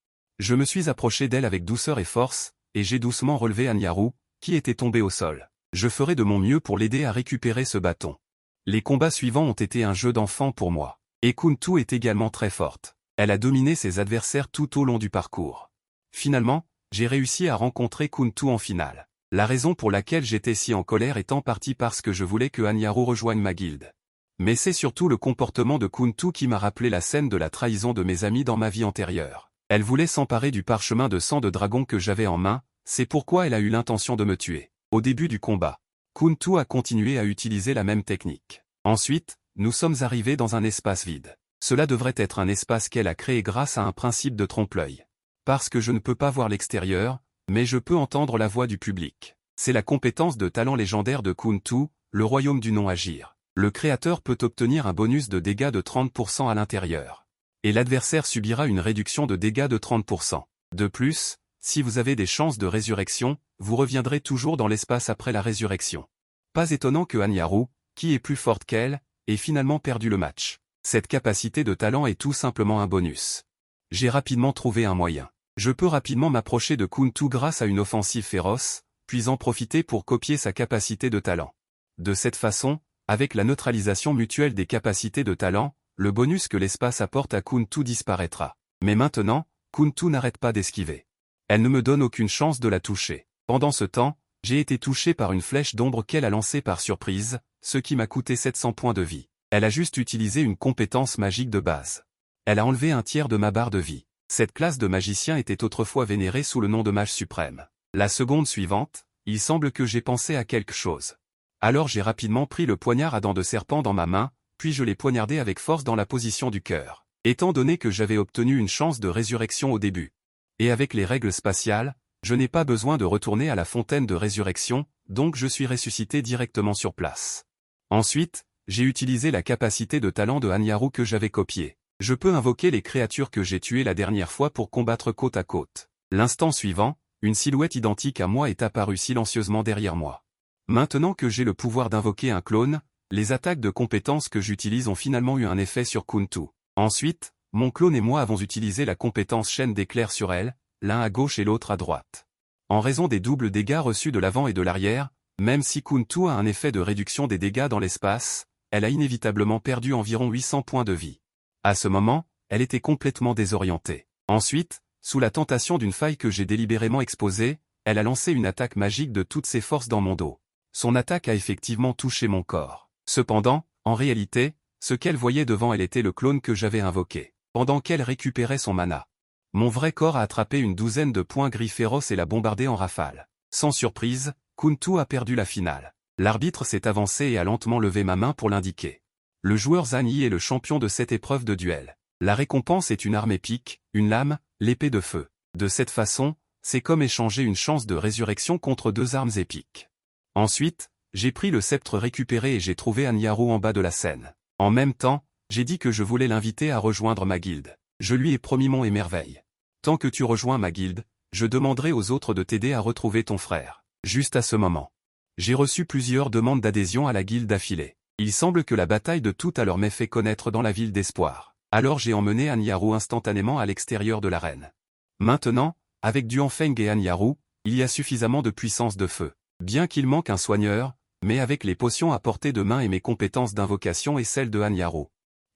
Speaker 1: je me suis approché d'elle avec douceur et force, et j'ai doucement relevé Anyaru, qui était tombé au sol. Je ferai de mon mieux pour l'aider à récupérer ce bâton. Les combats suivants ont été un jeu d'enfant pour moi. Et Kuntu est également très forte. Elle a dominé ses adversaires tout au long du parcours. Finalement, j'ai réussi à rencontrer Kuntu en finale. La raison pour laquelle j'étais si en colère est en partie parce que je voulais que Anyaru rejoigne ma guilde. Mais c'est surtout le comportement de Kuntu qui m'a rappelé la scène de la trahison de mes amis dans ma vie antérieure. Elle voulait s'emparer du parchemin de sang de dragon que j'avais en main, c'est pourquoi elle a eu l'intention de me tuer. Au début du combat, Kuntu a continué à utiliser la même technique. Ensuite, nous sommes arrivés dans un espace vide. Cela devrait être un espace qu'elle a créé grâce à un principe de trompe-l'œil. Parce que je ne peux pas voir l'extérieur, mais je peux entendre la voix du public. C'est la compétence de talent légendaire de Kuntu, le royaume du non-agir. Le créateur peut obtenir un bonus de dégâts de 30% à l'intérieur. Et l'adversaire subira une réduction de dégâts de 30%. De plus, si vous avez des chances de résurrection, vous reviendrez toujours dans l'espace après la résurrection. Pas étonnant que Anyaru, qui est plus forte qu'elle, ait finalement perdu le match. Cette capacité de talent est tout simplement un bonus. J'ai rapidement trouvé un moyen. Je peux rapidement m'approcher de Kuntu grâce à une offensive féroce, puis en profiter pour copier sa capacité de talent. De cette façon, avec la neutralisation mutuelle des capacités de talent, le bonus que l'espace apporte à Kuntu disparaîtra. Mais maintenant, Kuntu n'arrête pas d'esquiver. Elle ne me donne aucune chance de la toucher. Pendant ce temps, j'ai été touché par une flèche d'ombre qu'elle a lancée par surprise, ce qui m'a coûté 700 points de vie. Elle a juste utilisé une compétence magique de base. Elle a enlevé un tiers de ma barre de vie. Cette classe de magicien était autrefois vénérée sous le nom de mage suprême. La seconde suivante, il semble que j'ai pensé à quelque chose. Alors j'ai rapidement pris le poignard à dents de serpent dans ma main, puis je l'ai poignardé avec force dans la position du cœur. Étant donné que j'avais obtenu une chance de résurrection au début. Et avec les règles spatiales, je n'ai pas besoin de retourner à la fontaine de résurrection, donc je suis ressuscité directement sur place. Ensuite, j'ai utilisé la capacité de talent de Hanyaru que j'avais copiée. Je peux invoquer les créatures que j'ai tuées la dernière fois pour combattre côte à côte. L'instant suivant, une silhouette identique à moi est apparue silencieusement derrière moi. Maintenant que j'ai le pouvoir d'invoquer un clone, les attaques de compétences que j'utilise ont finalement eu un effet sur Kuntu. Ensuite, mon clone et moi avons utilisé la compétence chaîne d'éclairs sur elle, l'un à gauche et l'autre à droite. En raison des doubles dégâts reçus de l'avant et de l'arrière, même si Kuntu a un effet de réduction des dégâts dans l'espace, elle a inévitablement perdu environ 800 points de vie. À ce moment, elle était complètement désorientée. Ensuite, sous la tentation d'une faille que j'ai délibérément exposée, elle a lancé une attaque magique de toutes ses forces dans mon dos. Son attaque a effectivement touché mon corps. Cependant, en réalité, ce qu'elle voyait devant elle était le clone que j'avais invoqué. Pendant qu'elle récupérait son mana. Mon vrai corps a attrapé une douzaine de points gris féroces et l'a bombardé en rafale. Sans surprise, Kuntu a perdu la finale. L'arbitre s'est avancé et a lentement levé ma main pour l'indiquer. Le joueur Zani est le champion de cette épreuve de duel. La récompense est une arme épique, une lame, l'épée de feu. De cette façon, c'est comme échanger une chance de résurrection contre deux armes épiques. Ensuite, j'ai pris le sceptre récupéré et j'ai trouvé Hanyaru en bas de la scène. En même temps, j'ai dit que je voulais l'inviter à rejoindre ma guilde. Je lui ai promis mon émerveil. Tant que tu rejoins ma guilde, je demanderai aux autres de t'aider à retrouver ton frère. Juste à ce moment. J'ai reçu plusieurs demandes d'adhésion à la guilde d'affilée. Il semble que la bataille de tout alors m'ait fait connaître dans la ville d'Espoir. Alors j'ai emmené Hanyaru instantanément à l'extérieur de l'arène. Maintenant, avec Duanfeng et Hanyaru, il y a suffisamment de puissance de feu. Bien qu'il manque un soigneur, mais avec les potions à portée de main et mes compétences d'invocation et celles de Hanyaru.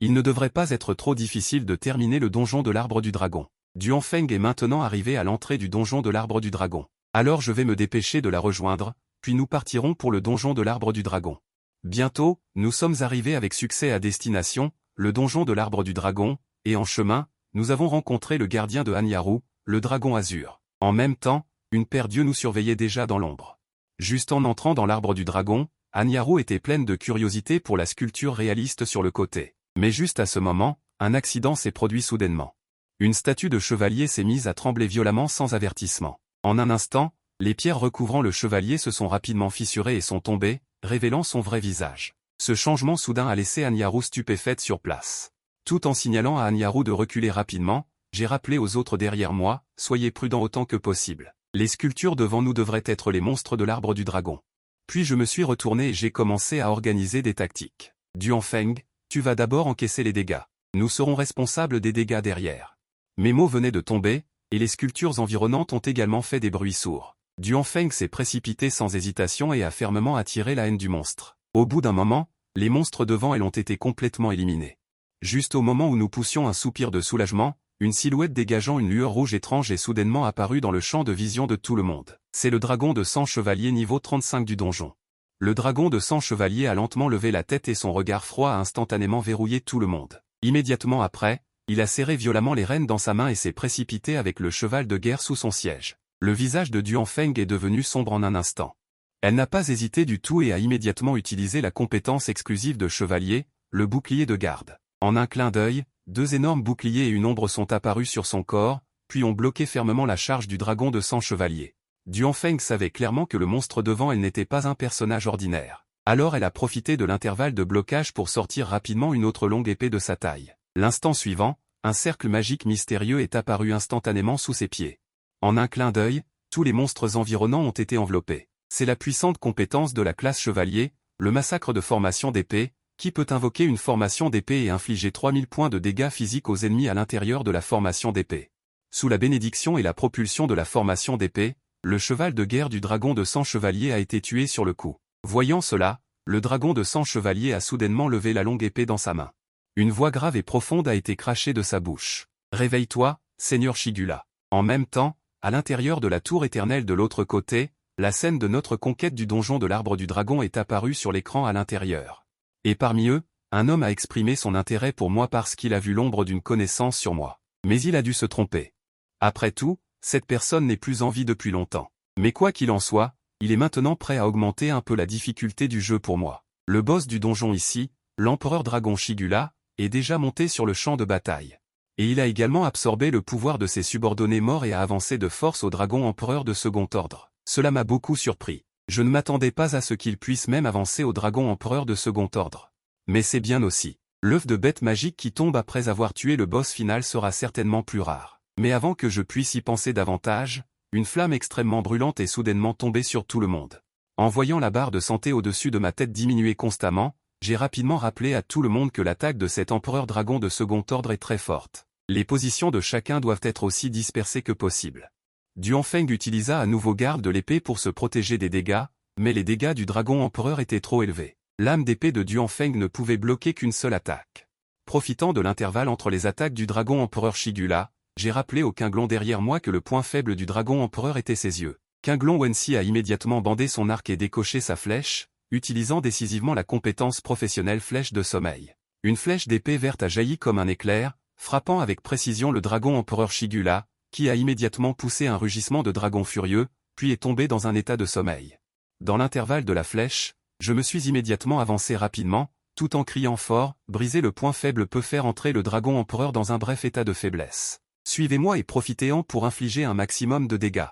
Speaker 1: Il ne devrait pas être trop difficile de terminer le donjon de l'arbre du dragon. Duanfeng est maintenant arrivé à l'entrée du donjon de l'arbre du dragon. Alors je vais me dépêcher de la rejoindre, puis nous partirons pour le donjon de l'arbre du dragon. Bientôt, nous sommes arrivés avec succès à destination, le donjon de l'arbre du dragon, et en chemin, nous avons rencontré le gardien de Hanyaru, le dragon azur. En même temps, une paire d'yeux nous surveillait déjà dans l'ombre. Juste en entrant dans l'arbre du dragon, Hanyaru était pleine de curiosité pour la sculpture réaliste sur le côté. Mais juste à ce moment, un accident s'est produit soudainement. Une statue de chevalier s'est mise à trembler violemment sans avertissement. En un instant, les pierres recouvrant le chevalier se sont rapidement fissurées et sont tombées, révélant son vrai visage. Ce changement soudain a laissé Hanyaru stupéfaite sur place. Tout en signalant à Hanyaru de reculer rapidement, j'ai rappelé aux autres derrière moi, soyez prudents autant que possible. Les sculptures devant nous devraient être les monstres de l'arbre du dragon. Puis je me suis retourné et j'ai commencé à organiser des tactiques. Duanfeng, tu vas d'abord encaisser les dégâts. Nous serons responsables des dégâts derrière. Mes mots venaient de tomber, et les sculptures environnantes ont également fait des bruits sourds. Duanfeng s'est précipité sans hésitation et a fermement attiré la haine du monstre. Au bout d'un moment, les monstres devant elle ont été complètement éliminés. Juste au moment où nous poussions un soupir de soulagement, une silhouette dégageant une lueur rouge étrange est soudainement apparue dans le champ de vision de tout le monde. C'est le dragon de sang chevalier niveau 35 du donjon. Le dragon de sang chevalier a lentement levé la tête et son regard froid a instantanément verrouillé tout le monde. Immédiatement après, il a serré violemment les rênes dans sa main et s'est précipité avec le cheval de guerre sous son siège. Le visage de Duanfeng est devenu sombre en un instant. Elle n'a pas hésité du tout et a immédiatement utilisé la compétence exclusive de chevalier, le bouclier de garde. En un clin d'œil, deux énormes boucliers et une ombre sont apparus sur son corps, puis ont bloqué fermement la charge du dragon de sang chevalier. Duanfeng savait clairement que le monstre devant elle n'était pas un personnage ordinaire. Alors elle a profité de l'intervalle de blocage pour sortir rapidement une autre longue épée de sa taille. L'instant suivant, un cercle magique mystérieux est apparu instantanément sous ses pieds. En un clin d'œil, tous les monstres environnants ont été enveloppés. C'est la puissante compétence de la classe chevalier, le massacre de formation d'épée, Qui peut invoquer une formation d'épée et infliger 3000 points de dégâts physiques aux ennemis à l'intérieur de la formation d'épée? Sous la bénédiction et la propulsion de la formation d'épée, le cheval de guerre du dragon de 100 chevaliers a été tué sur le coup. Voyant cela, le dragon de 100 chevaliers a soudainement levé la longue épée dans sa main. Une voix grave et profonde a été crachée de sa bouche. « Réveille-toi, Seigneur Shigula !» En même temps, à l'intérieur de la tour éternelle de l'autre côté, la scène de notre conquête du donjon de l'arbre du dragon est apparue sur l'écran à l'intérieur. Et parmi eux, un homme a exprimé son intérêt pour moi parce qu'il a vu l'ombre d'une connaissance sur moi. Mais il a dû se tromper. Après tout, cette personne n'est plus en vie depuis longtemps. Mais quoi qu'il en soit, il est maintenant prêt à augmenter un peu la difficulté du jeu pour moi. Le boss du donjon ici, l'empereur dragon Shigula, est déjà monté sur le champ de bataille. Et il a également absorbé le pouvoir de ses subordonnés morts et a avancé de force au dragon empereur de second ordre. Cela m'a beaucoup surpris. Je ne m'attendais pas à ce qu'il puisse même avancer au dragon empereur de second ordre. Mais c'est bien aussi. L'œuf de bête magique qui tombe après avoir tué le boss final sera certainement plus rare. Mais avant que je puisse y penser davantage, une flamme extrêmement brûlante est soudainement tombée sur tout le monde. En voyant la barre de santé au-dessus de ma tête diminuer constamment, j'ai rapidement rappelé à tout le monde que l'attaque de cet empereur dragon de second ordre est très forte. Les positions de chacun doivent être aussi dispersées que possible. Duanfeng utilisa à nouveau garde de l'épée pour se protéger des dégâts, mais les dégâts du dragon empereur étaient trop élevés. L'âme d'épée de Duanfeng ne pouvait bloquer qu'une seule attaque. Profitant de l'intervalle entre les attaques du dragon empereur Shigula, j'ai rappelé au Qinglong derrière moi que le point faible du dragon empereur était ses yeux. Qinglong Wensi a immédiatement bandé son arc et décoché sa flèche, utilisant décisivement la compétence professionnelle flèche de sommeil. Une flèche d'épée verte a jailli comme un éclair, frappant avec précision le dragon empereur Shigula, qui a immédiatement poussé un rugissement de dragon furieux, puis est tombé dans un état de sommeil. Dans l'intervalle de la flèche, je me suis immédiatement avancé rapidement, tout en criant fort, briser le point faible peut faire entrer le dragon empereur dans un bref état de faiblesse. Suivez-moi et profitez-en pour infliger un maximum de dégâts.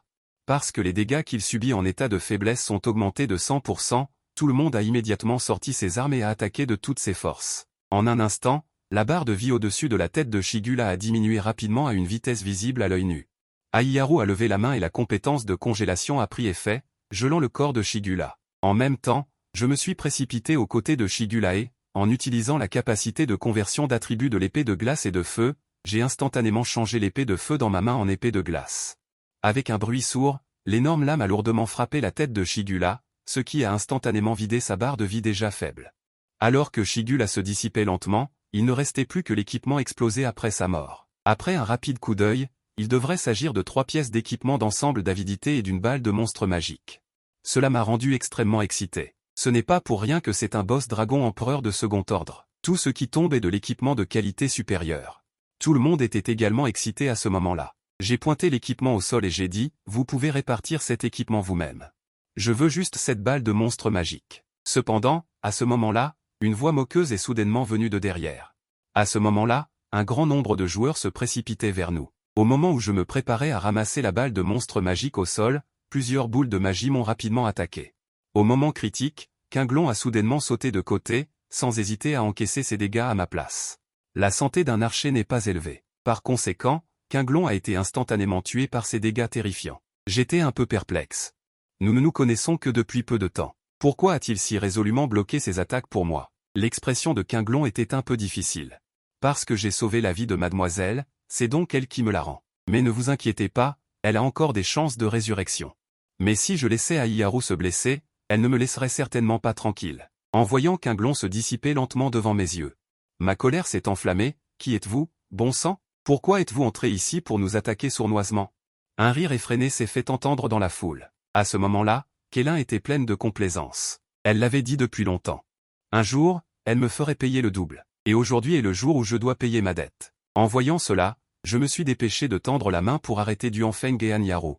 Speaker 1: Parce que les dégâts qu'il subit en état de faiblesse sont augmentés de 100%, tout le monde a immédiatement sorti ses armes et a attaqué de toutes ses forces. En un instant, la barre de vie au-dessus de la tête de Shigula a diminué rapidement à une vitesse visible à l'œil nu. Aiharu a levé la main et la compétence de congélation a pris effet, gelant le corps de Shigula. En même temps, je me suis précipité aux côtés de Shigula et, en utilisant la capacité de conversion d'attributs de l'épée de glace et de feu, j'ai instantanément changé l'épée de feu dans ma main en épée de glace. Avec un bruit sourd, l'énorme lame a lourdement frappé la tête de Shigula, ce qui a instantanément vidé sa barre de vie déjà faible. Alors que Shigula se dissipait lentement, il ne restait plus que l'équipement explosé après sa mort. Après un rapide coup d'œil, il devrait s'agir de 3 pièces d'équipement d'ensemble d'avidité et d'une balle de monstre magique. Cela m'a rendu extrêmement excité. Ce n'est pas pour rien que c'est un boss dragon empereur de second ordre. Tout ce qui tombe est de l'équipement de qualité supérieure. Tout le monde était également excité à ce moment-là. J'ai pointé l'équipement au sol et j'ai dit, vous pouvez répartir cet équipement vous-même. Je veux juste cette balle de monstre magique. Cependant, à ce moment-là, une voix moqueuse est soudainement venue de derrière. À ce moment-là, un grand nombre de joueurs se précipitaient vers nous. Au moment où je me préparais à ramasser la balle de monstre magique au sol, plusieurs boules de magie m'ont rapidement attaqué. Au moment critique, Qinglong a soudainement sauté de côté, sans hésiter à encaisser ses dégâts à ma place. La santé d'un archer n'est pas élevée. Par conséquent, Qinglong a été instantanément tué par ces dégâts terrifiants. J'étais un peu perplexe. Nous ne nous connaissons que depuis peu de temps. Pourquoi a-t-il si résolument bloqué ses attaques pour moi? L'expression de Qinglong était un peu difficile. Parce que j'ai sauvé la vie de mademoiselle, c'est donc elle qui me la rend. Mais ne vous inquiétez pas, elle a encore des chances de résurrection. Mais si je laissais Aiharu se blesser, elle ne me laisserait certainement pas tranquille. En voyant Qinglong se dissiper lentement devant mes yeux. Ma colère s'est enflammée, qui êtes-vous, bon sang? Pourquoi êtes-vous entré ici pour nous attaquer sournoisement? Un rire effréné s'est fait entendre dans la foule. À ce moment-là, Kélin était pleine de complaisance. Elle l'avait dit depuis longtemps. Un jour, elle me ferait payer le double. Et aujourd'hui est le jour où je dois payer ma dette. En voyant cela, je me suis dépêché de tendre la main pour arrêter Duanfeng et Aiharu.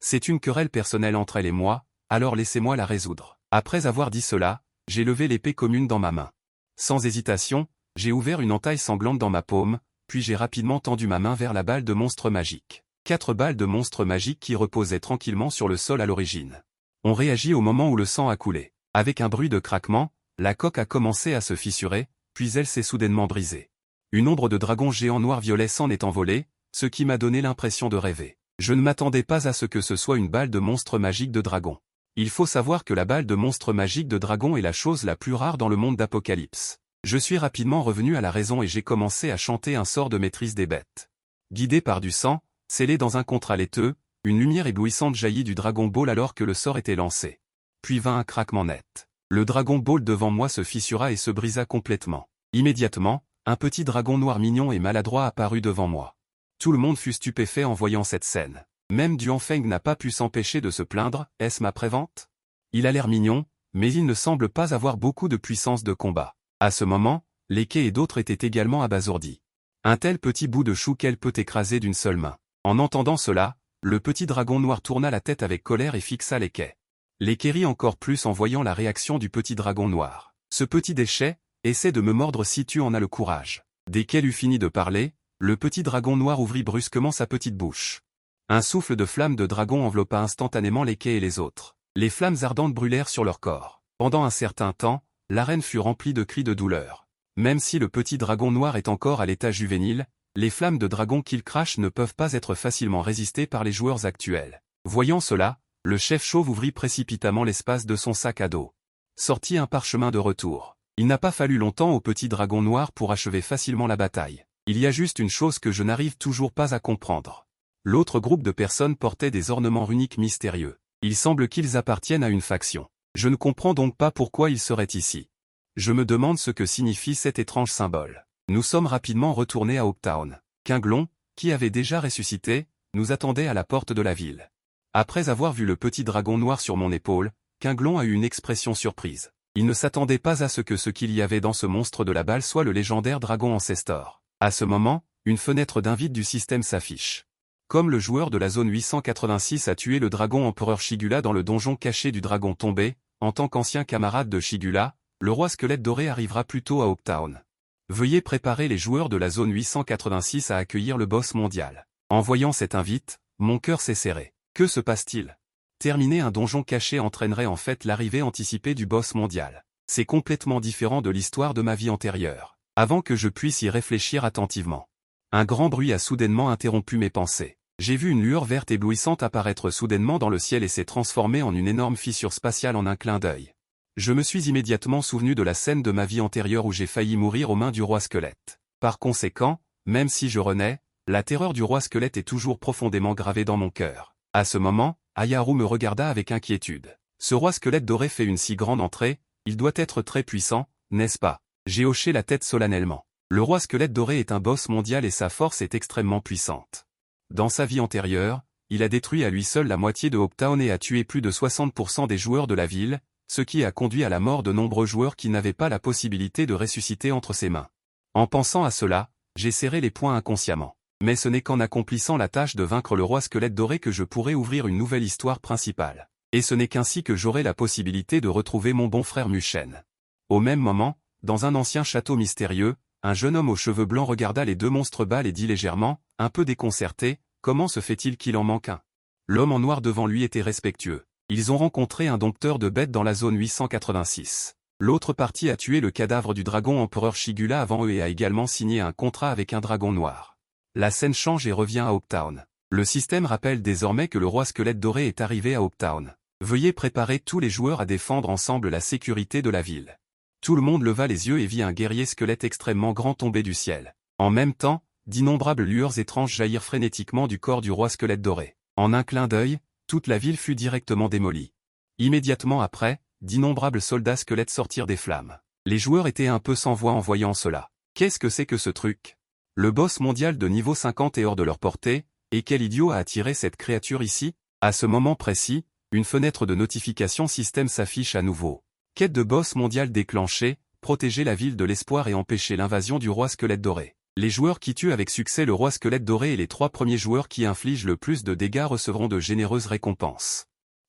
Speaker 1: C'est une querelle personnelle entre elle et moi, alors laissez-moi la résoudre. Après avoir dit cela, j'ai levé l'épée commune dans ma main. Sans hésitation, j'ai ouvert une entaille sanglante dans ma paume, puis j'ai rapidement tendu ma main vers la balle de monstre magique. 4 balles de monstre magique qui reposaient tranquillement sur le sol à l'origine. On réagit au moment où le sang a coulé. Avec un bruit de craquement, la coque a commencé à se fissurer, puis elle s'est soudainement brisée. Une ombre de dragon géant noir-violet s'en est envolée, ce qui m'a donné l'impression de rêver. Je ne m'attendais pas à ce que ce soit une balle de monstre magique de dragon. Il faut savoir que la balle de monstre magique de dragon est la chose la plus rare dans le monde d'Apocalypse. Je suis rapidement revenu à la raison et j'ai commencé à chanter un sort de maîtrise des bêtes. Guidé par du sang, scellé dans un contrat laiteux, une lumière éblouissante jaillit du Dragon Ball alors que le sort était lancé. Puis vint un craquement net. Le Dragon Ball devant moi se fissura et se brisa complètement. Immédiatement, un petit dragon noir mignon et maladroit apparut devant moi. Tout le monde fut stupéfait en voyant cette scène. Même Duanfeng n'a pas pu s'empêcher de se plaindre, est-ce ma prévente? Il a l'air mignon, mais il ne semble pas avoir beaucoup de puissance de combat. À ce moment, Leke et d'autres étaient également abasourdis. Un tel petit bout de chou qu'elle peut écraser d'une seule main. En entendant cela, le petit dragon noir tourna la tête avec colère et fixa Leke. Leke rit encore plus en voyant la réaction du petit dragon noir. Ce petit déchet, essaie de me mordre si tu en as le courage. Dès qu'elle eut fini de parler, le petit dragon noir ouvrit brusquement sa petite bouche. Un souffle de flammes de dragon enveloppa instantanément Leke et les autres. Les flammes ardentes brûlèrent sur leur corps. Pendant un certain temps, l'arène fut remplie de cris de douleur. Même si le petit dragon noir est encore à l'état juvénile, les flammes de dragon qu'il crache ne peuvent pas être facilement résistées par les joueurs actuels. Voyant cela, le chef chauve ouvrit précipitamment l'espace de son sac à dos. Sortit un parchemin de retour. Il n'a pas fallu longtemps au petit dragon noir pour achever facilement la bataille. Il y a juste une chose que je n'arrive toujours pas à comprendre. L'autre groupe de personnes portait des ornements runiques mystérieux. Il semble qu'ils appartiennent à une faction. Je ne comprends donc pas pourquoi ils seraient ici. Je me demande ce que signifie cet étrange symbole. Nous sommes rapidement retournés à Hopetown. Quinglon, qui avait déjà ressuscité, nous attendait à la porte de la ville. Après avoir vu le petit dragon noir sur mon épaule, Quinglon a eu une expression surprise. Il ne s'attendait pas à ce qu'il y avait dans ce monstre de la balle soit le légendaire dragon Ancestor. À ce moment, une fenêtre d'invite du système s'affiche. Comme le joueur de la zone 886 a tué le dragon empereur Shigula dans le donjon caché du dragon tombé, en tant qu'ancien camarade de Shigula, le roi squelette doré arrivera plus tôt à Hopetown. Veuillez préparer les joueurs de la zone 886 à accueillir le boss mondial. En voyant cette invite, mon cœur s'est serré. Que se passe-t-il? Terminer un donjon caché entraînerait en fait l'arrivée anticipée du boss mondial. C'est complètement différent de l'histoire de ma vie antérieure. Avant que je puisse y réfléchir attentivement. Un grand bruit a soudainement interrompu mes pensées. J'ai vu une lueur verte éblouissante apparaître soudainement dans le ciel et s'est transformée en une énorme fissure spatiale en un clin d'œil. Je me suis immédiatement souvenu de la scène de ma vie antérieure où j'ai failli mourir aux mains du roi squelette. Par conséquent, même si je renais, la terreur du roi squelette est toujours profondément gravée dans mon cœur. À ce moment, Hayaru me regarda avec inquiétude. Ce roi squelette doré fait une si grande entrée, il doit être très puissant, n'est-ce pas? J'ai hoché la tête solennellement. Le roi squelette doré est un boss mondial et sa force est extrêmement puissante. Dans sa vie antérieure, il a détruit à lui seul la moitié de Hopetown et a tué plus de 60% des joueurs de la ville, ce qui a conduit à la mort de nombreux joueurs qui n'avaient pas la possibilité de ressusciter entre ses mains. En pensant à cela, j'ai serré les poings inconsciemment. Mais ce n'est qu'en accomplissant la tâche de vaincre le roi squelette doré que je pourrai ouvrir une nouvelle histoire principale. Et ce n'est qu'ainsi que j'aurai la possibilité de retrouver mon bon frère Mushen. Au même moment, dans un ancien château mystérieux, un jeune homme aux cheveux blancs regarda les deux monstres balles et dit légèrement, un peu déconcerté, comment se fait-il qu'il en manque un? L'homme en noir devant lui était respectueux. Ils ont rencontré un dompteur de bêtes dans la zone 886. L'autre partie a tué le cadavre du dragon empereur Shigula avant eux et a également signé un contrat avec un dragon noir. La scène change et revient à Hopetown. Le système rappelle désormais que le roi squelette doré est arrivé à Hopetown. Veuillez préparer tous les joueurs à défendre ensemble la sécurité de la ville. Tout le monde leva les yeux et vit un guerrier squelette extrêmement grand tomber du ciel. En même temps, d'innombrables lueurs étranges jaillirent frénétiquement du corps du roi squelette doré. En un clin d'œil, toute la ville fut directement démolie. Immédiatement après, d'innombrables soldats squelettes sortirent des flammes. Les joueurs étaient un peu sans voix en voyant cela. Qu'est-ce que c'est que ce truc? Le boss mondial de niveau 50 est hors de leur portée, et quel idiot a attiré cette créature ici? À ce moment précis, une fenêtre de notification système s'affiche à nouveau. Quête de boss mondial déclenchée, protéger la ville de l'espoir et empêcher l'invasion du roi squelette doré. Les joueurs qui tuent avec succès le roi squelette doré et les 3 premiers joueurs qui infligent le plus de dégâts recevront de généreuses récompenses.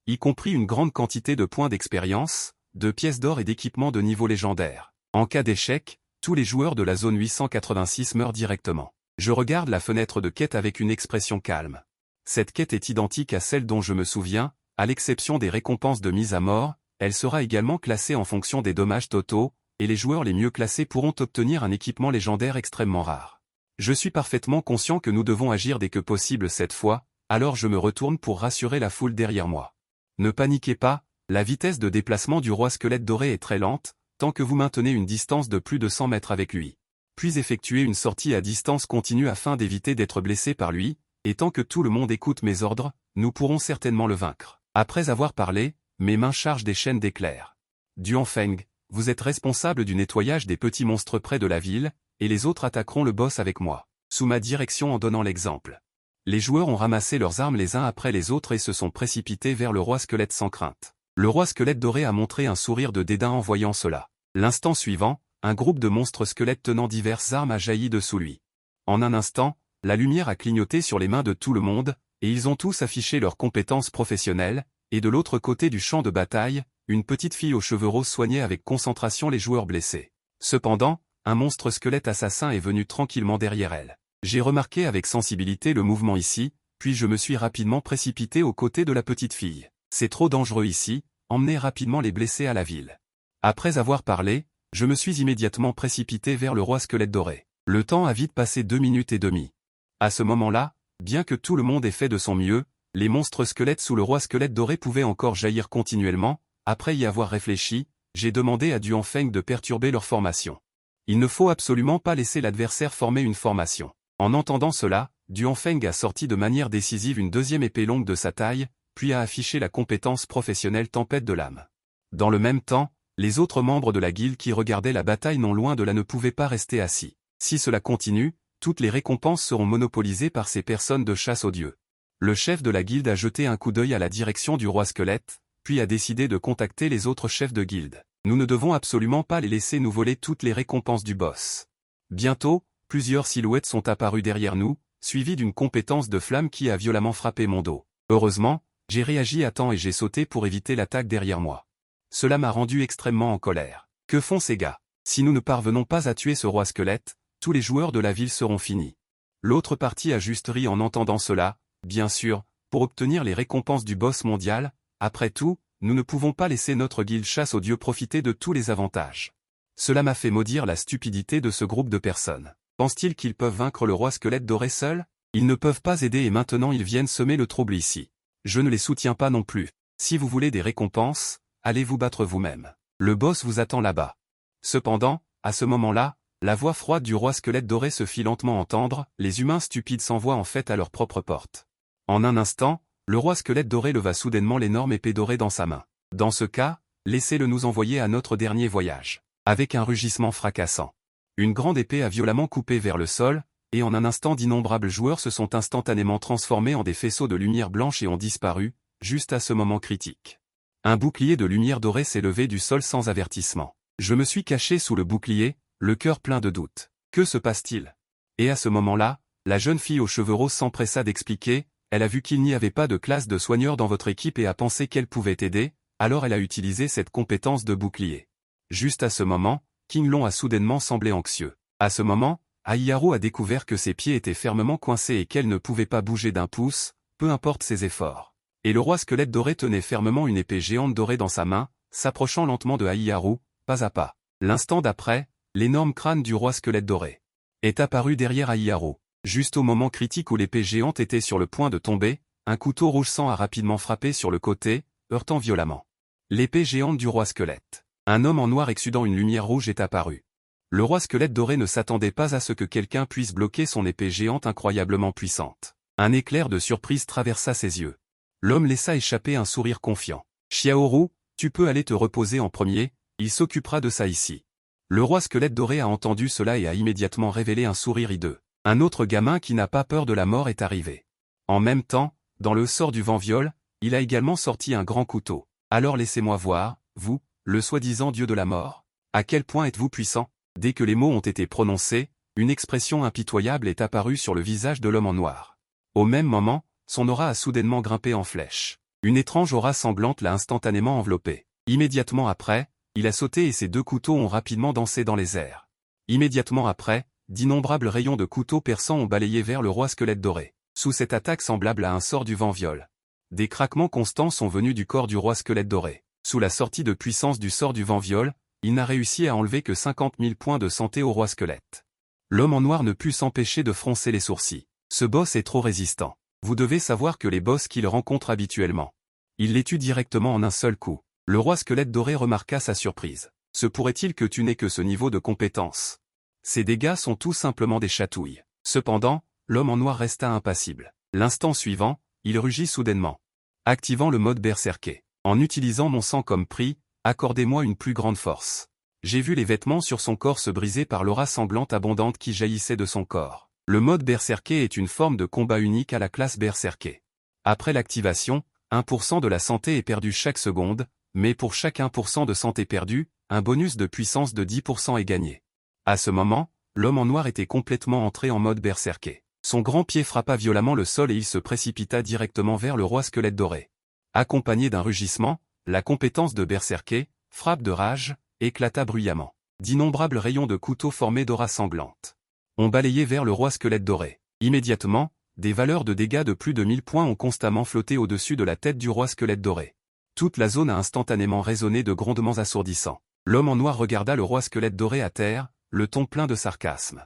Speaker 1: Y compris une grande quantité de points d'expérience, de pièces d'or et d'équipements de niveau légendaire. En cas d'échec, tous les joueurs de la zone 886 meurent directement. Je regarde la fenêtre de quête avec une expression calme. Cette quête est identique à celle dont je me souviens, à l'exception des récompenses de mise à mort, elle sera également classée en fonction des dommages totaux, et les joueurs les mieux classés pourront obtenir un équipement légendaire extrêmement rare. Je suis parfaitement conscient que nous devons agir dès que possible cette fois, alors je me retourne pour rassurer la foule derrière moi. Ne paniquez pas, la vitesse de déplacement du roi squelette doré est très lente, tant que vous maintenez une distance de plus de 100 mètres avec lui. Puis effectuez une sortie à distance continue afin d'éviter d'être blessé par lui, et tant que tout le monde écoute mes ordres, nous pourrons certainement le vaincre. Après avoir parlé, mes mains chargent des chaînes d'éclairs. Duanfeng, vous êtes responsable du nettoyage des petits monstres près de la ville, et les autres attaqueront le boss avec moi, sous ma direction en donnant l'exemple. Les joueurs ont ramassé leurs armes les uns après les autres et se sont précipités vers le roi squelette sans crainte. Le roi squelette doré a montré un sourire de dédain en voyant cela. L'instant suivant, un groupe de monstres squelettes tenant diverses armes a jailli dessous lui. En un instant, la lumière a clignoté sur les mains de tout le monde, et ils ont tous affiché leurs compétences professionnelles, et de l'autre côté du champ de bataille, une petite fille aux cheveux roses soignait avec concentration les joueurs blessés. Cependant, un monstre squelette assassin est venu tranquillement derrière elle. J'ai remarqué avec sensibilité le mouvement ici, puis je me suis rapidement précipité aux côtés de la petite fille. C'est trop dangereux ici, emmenez rapidement les blessés à la ville. Après avoir parlé, je me suis immédiatement précipité vers le roi squelette doré. Le temps a vite passé 2 minutes et demie. À ce moment-là, bien que tout le monde ait fait de son mieux, les monstres squelettes sous le roi squelette doré pouvaient encore jaillir continuellement. Après y avoir réfléchi, j'ai demandé à Duanfeng de perturber leur formation. Il ne faut absolument pas laisser l'adversaire former une formation. En entendant cela, Duanfeng a sorti de manière décisive une deuxième épée longue de sa taille, puis a affiché la compétence professionnelle Tempête de l'âme. Dans le même temps, les autres membres de la guilde qui regardaient la bataille non loin de là ne pouvaient pas rester assis. Si cela continue, toutes les récompenses seront monopolisées par ces personnes de chasse aux dieux. Le chef de la guilde a jeté un coup d'œil à la direction du roi squelette, puis a décidé de contacter les autres chefs de guilde. Nous ne devons absolument pas les laisser nous voler toutes les récompenses du boss. Bientôt, plusieurs silhouettes sont apparues derrière nous, suivies d'une compétence de flamme qui a violemment frappé mon dos. Heureusement, j'ai réagi à temps et j'ai sauté pour éviter l'attaque derrière moi. Cela m'a rendu extrêmement en colère. Que font ces gars? Si nous ne parvenons pas à tuer ce roi squelette, tous les joueurs de la ville seront finis. L'autre partie a juste ri en entendant cela, bien sûr, pour obtenir les récompenses du boss mondial. Après tout, nous ne pouvons pas laisser notre guilde chasse aux dieux profiter de tous les avantages. Cela m'a fait maudire la stupidité de ce groupe de personnes. Pensent-ils qu'ils peuvent vaincre le roi squelette doré seul? Ils ne peuvent pas aider et maintenant ils viennent semer le trouble ici. Je ne les soutiens pas non plus. Si vous voulez des récompenses, allez vous battre vous-même. Le boss vous attend là-bas. Cependant, à ce moment-là, la voix froide du roi squelette doré se fit lentement entendre, les humains stupides s'envoient en fait à leur propre porte. En un instant, le roi squelette doré leva soudainement l'énorme épée dorée dans sa main. Dans ce cas, laissez-le nous envoyer à notre dernier voyage. Avec un rugissement fracassant. Une grande épée a violemment coupé vers le sol, et en un instant d'innombrables joueurs se sont instantanément transformés en des faisceaux de lumière blanche et ont disparu, juste à ce moment critique. Un bouclier de lumière dorée s'est levé du sol sans avertissement. Je me suis caché sous le bouclier, le cœur plein de doutes. Que se passe-t-il? Et à ce moment-là, la jeune fille aux cheveux roses s'empressa d'expliquer, elle a vu qu'il n'y avait pas de classe de soigneur dans votre équipe et a pensé qu'elle pouvait aider, alors elle a utilisé cette compétence de bouclier. Juste à ce moment, King Long a soudainement semblé anxieux. À ce moment, Aiharu a découvert que ses pieds étaient fermement coincés et qu'elle ne pouvait pas bouger d'un pouce, peu importe ses efforts. Et le roi squelette doré tenait fermement une épée géante dorée dans sa main, s'approchant lentement de Aiharu, pas à pas. L'instant d'après, l'énorme crâne du roi squelette doré est apparu derrière Aiharu. Juste au moment critique où l'épée géante était sur le point de tomber, un couteau rouge sang a rapidement frappé sur le côté, heurtant violemment l'épée géante du roi squelette. Un homme en noir exsudant une lumière rouge est apparu. Le roi squelette doré ne s'attendait pas à ce que quelqu'un puisse bloquer son épée géante incroyablement puissante. Un éclair de surprise traversa ses yeux. L'homme laissa échapper un sourire confiant. « Xiaoru, tu peux aller te reposer en premier, il s'occupera de ça ici. » Le roi squelette doré a entendu cela et a immédiatement révélé un sourire hideux. Un autre gamin qui n'a pas peur de la mort est arrivé. En même temps, dans le sort du vent viol, il a également sorti un grand couteau. Alors laissez-moi voir, vous, le soi-disant dieu de la mort. À quel point êtes-vous puissant? Dès que les mots ont été prononcés, une expression impitoyable est apparue sur le visage de l'homme en noir. Au même moment, son aura a soudainement grimpé en flèche. Une étrange aura sanglante l'a instantanément enveloppé. Immédiatement après, il a sauté et ses deux couteaux ont rapidement dansé dans les airs. Immédiatement après, d'innombrables rayons de couteaux perçants ont balayé vers le roi squelette doré. Sous cette attaque semblable à un sort du vent viol, des craquements constants sont venus du corps du roi squelette doré. Sous la sortie de puissance du sort du vent viol, il n'a réussi à enlever que 50 000 points de santé au roi squelette. L'homme en noir ne put s'empêcher de froncer les sourcils. Ce boss est trop résistant. Vous devez savoir que les boss qu'il rencontre habituellement, il les tue directement en un seul coup. Le roi squelette doré remarqua sa surprise. Se pourrait-il que tu n'aies que ce niveau de compétence? Ces dégâts sont tout simplement des chatouilles. Cependant, l'homme en noir resta impassible. L'instant suivant, il rugit soudainement, activant le mode berserker. En utilisant mon sang comme prix, accordez-moi une plus grande force. J'ai vu les vêtements sur son corps se briser par l'aura sanglante abondante qui jaillissait de son corps. Le mode berserker est une forme de combat unique à la classe berserker. Après l'activation, 1% de la santé est perdu chaque seconde, mais pour chaque 1% de santé perdu, un bonus de puissance de 10% est gagné. À ce moment, l'homme en noir était complètement entré en mode berserker. Son grand pied frappa violemment le sol et il se précipita directement vers le roi squelette doré. Accompagné d'un rugissement, la compétence de berserker, frappe de rage, éclata bruyamment. D'innombrables rayons de couteau formés d'aura sanglante ont balayé vers le roi squelette doré. Immédiatement, des valeurs de dégâts de plus de 1000 points ont constamment flotté au-dessus de la tête du roi squelette doré. Toute la zone a instantanément résonné de grondements assourdissants. L'homme en noir regarda le roi squelette doré à terre, le ton plein de sarcasme.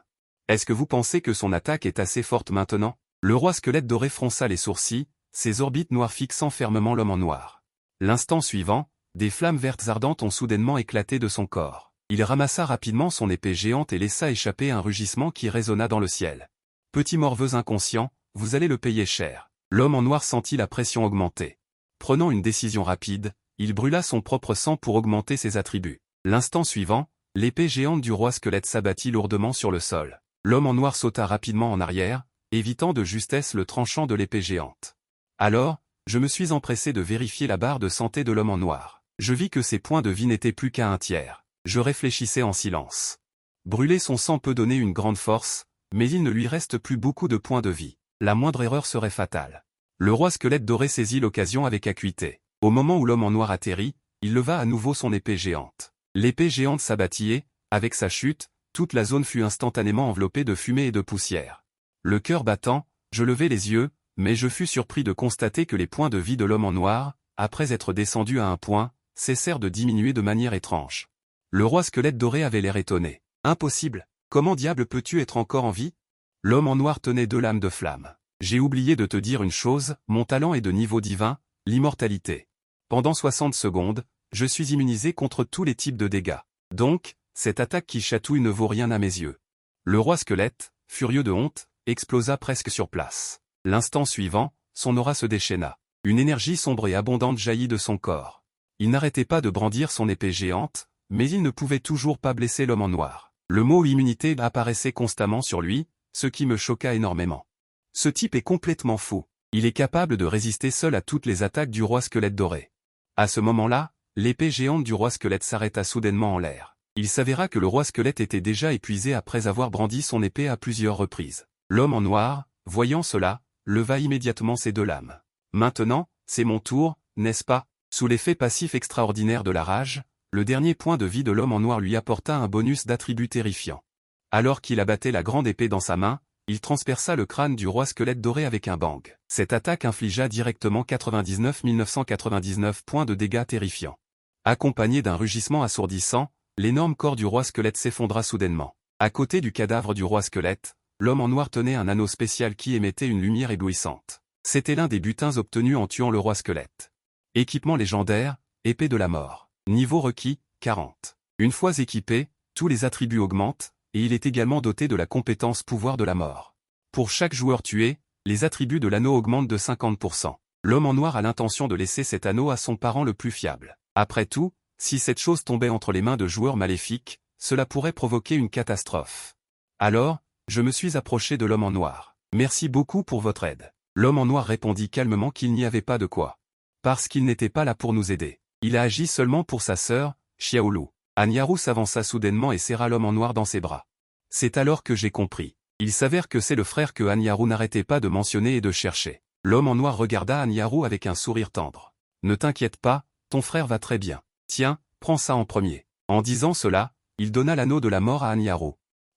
Speaker 1: Est-ce que vous pensez que son attaque est assez forte maintenant? Le roi squelette doré fronça les sourcils, ses orbites noires fixant fermement l'homme en noir. L'instant suivant, des flammes vertes ardentes ont soudainement éclaté de son corps. Il ramassa rapidement son épée géante et laissa échapper un rugissement qui résonna dans le ciel. Petit morveux inconscient, vous allez le payer cher. L'homme en noir sentit la pression augmenter. Prenant une décision rapide, il brûla son propre sang pour augmenter ses attributs. L'instant suivant, l'épée géante du roi squelette s'abattit lourdement sur le sol. L'homme en noir sauta rapidement en arrière, évitant de justesse le tranchant de l'épée géante. Alors, je me suis empressé de vérifier la barre de santé de l'homme en noir. Je vis que ses points de vie n'étaient plus qu'à un tiers. Je réfléchissais en silence. Brûler son sang peut donner une grande force, mais il ne lui reste plus beaucoup de points de vie. La moindre erreur serait fatale. Le roi squelette doré saisit l'occasion avec acuité. Au moment où l'homme en noir atterrit, il leva à nouveau son épée géante. L'épée géante s'abattit et, avec sa chute, toute la zone fut instantanément enveloppée de fumée et de poussière. Le cœur battant, je levai les yeux, mais je fus surpris de constater que les points de vie de l'homme en noir, après être descendus à un point, cessèrent de diminuer de manière étrange. Le roi squelette doré avait l'air étonné. Impossible. Comment diable peux-tu être encore en vie? L'homme en noir tenait 2 lames de flamme. J'ai oublié de te dire une chose, mon talent est de niveau divin, l'immortalité. Pendant 60 secondes, je suis immunisé contre tous les types de dégâts. Donc, cette attaque qui chatouille ne vaut rien à mes yeux. Le roi squelette, furieux de honte, explosa presque sur place. L'instant suivant, son aura se déchaîna. Une énergie sombre et abondante jaillit de son corps. Il n'arrêtait pas de brandir son épée géante, mais il ne pouvait toujours pas blesser l'homme en noir. Le mot immunité apparaissait constamment sur lui, ce qui me choqua énormément. Ce type est complètement fou. Il est capable de résister seul à toutes les attaques du roi squelette doré. À ce moment-là, l'épée géante du roi squelette s'arrêta soudainement en l'air. Il s'avéra que le roi squelette était déjà épuisé après avoir brandi son épée à plusieurs reprises. L'homme en noir, voyant cela, leva immédiatement ses 2 lames. Maintenant, c'est mon tour, n'est-ce pas? Sous l'effet passif extraordinaire de la rage, le dernier point de vie de l'homme en noir lui apporta un bonus d'attribut terrifiant. Alors qu'il abattait la grande épée dans sa main, il transperça le crâne du roi squelette doré avec un bang. Cette attaque infligea directement 99 999 points de dégâts terrifiants. Accompagné d'un rugissement assourdissant, l'énorme corps du roi squelette s'effondra soudainement. À côté du cadavre du roi squelette, l'homme en noir tenait un anneau spécial qui émettait une lumière éblouissante. C'était l'un des butins obtenus en tuant le roi squelette. Équipement légendaire, épée de la mort. Niveau requis, 40. Une fois équipé, tous les attributs augmentent, et il est également doté de la compétence pouvoir de la mort. Pour chaque joueur tué, les attributs de l'anneau augmentent de 50%. L'homme en noir a l'intention de laisser cet anneau à son parent le plus fiable. Après tout, si cette chose tombait entre les mains de joueurs maléfiques, cela pourrait provoquer une catastrophe. Alors, je me suis approché de l'homme en noir. Merci beaucoup pour votre aide. L'homme en noir répondit calmement qu'il n'y avait pas de quoi. Parce qu'il n'était pas là pour nous aider. Il a agi seulement pour sa sœur, Xiaolu. Anyaru s'avança soudainement et serra l'homme en noir dans ses bras. C'est alors que j'ai compris. Il s'avère que c'est le frère que Anyaru n'arrêtait pas de mentionner et de chercher. L'homme en noir regarda Anyaru avec un sourire tendre. Ne t'inquiète pas, ton frère va très bien. Tiens, prends ça en premier. En disant cela, il donna l'anneau de la mort à Anyaru.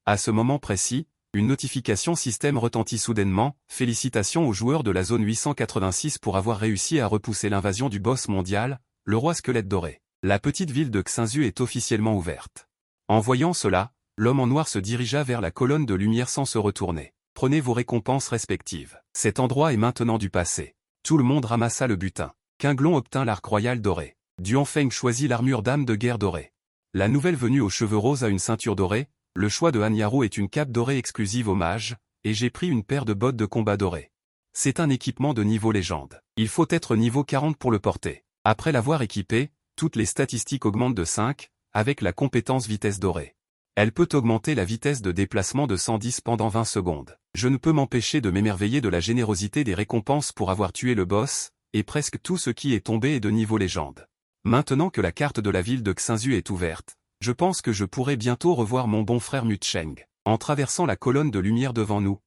Speaker 1: À ce moment précis, une notification système retentit soudainement. Félicitations aux joueurs de la zone 886 pour avoir réussi à repousser l'invasion du boss mondial, le roi squelette doré. La petite ville de Xinzu est officiellement ouverte. En voyant cela, l'homme en noir se dirigea vers la colonne de lumière sans se retourner. Prenez vos récompenses respectives. Cet endroit est maintenant du passé. Tout le monde ramassa le butin. Qinglong obtint l'arc royal doré. Duanfeng choisit l'armure d'âme de guerre dorée. La nouvelle venue aux cheveux roses a une ceinture dorée, le choix de Hanyaru est une cape dorée exclusive au mage, et j'ai pris une paire de bottes de combat dorées. C'est un équipement de niveau légende. Il faut être niveau 40 pour le porter. Après l'avoir équipé, toutes les statistiques augmentent de 5, avec la compétence vitesse dorée. Elle peut augmenter la vitesse de déplacement de 110 pendant 20 secondes. Je ne peux m'empêcher de m'émerveiller de la générosité des récompenses pour avoir tué le boss, et presque tout ce qui est tombé est de niveau légende. Maintenant que la carte de la ville de Xinzu est ouverte, je pense que je pourrai bientôt revoir mon bon frère Mutcheng, en traversant la colonne de lumière devant nous.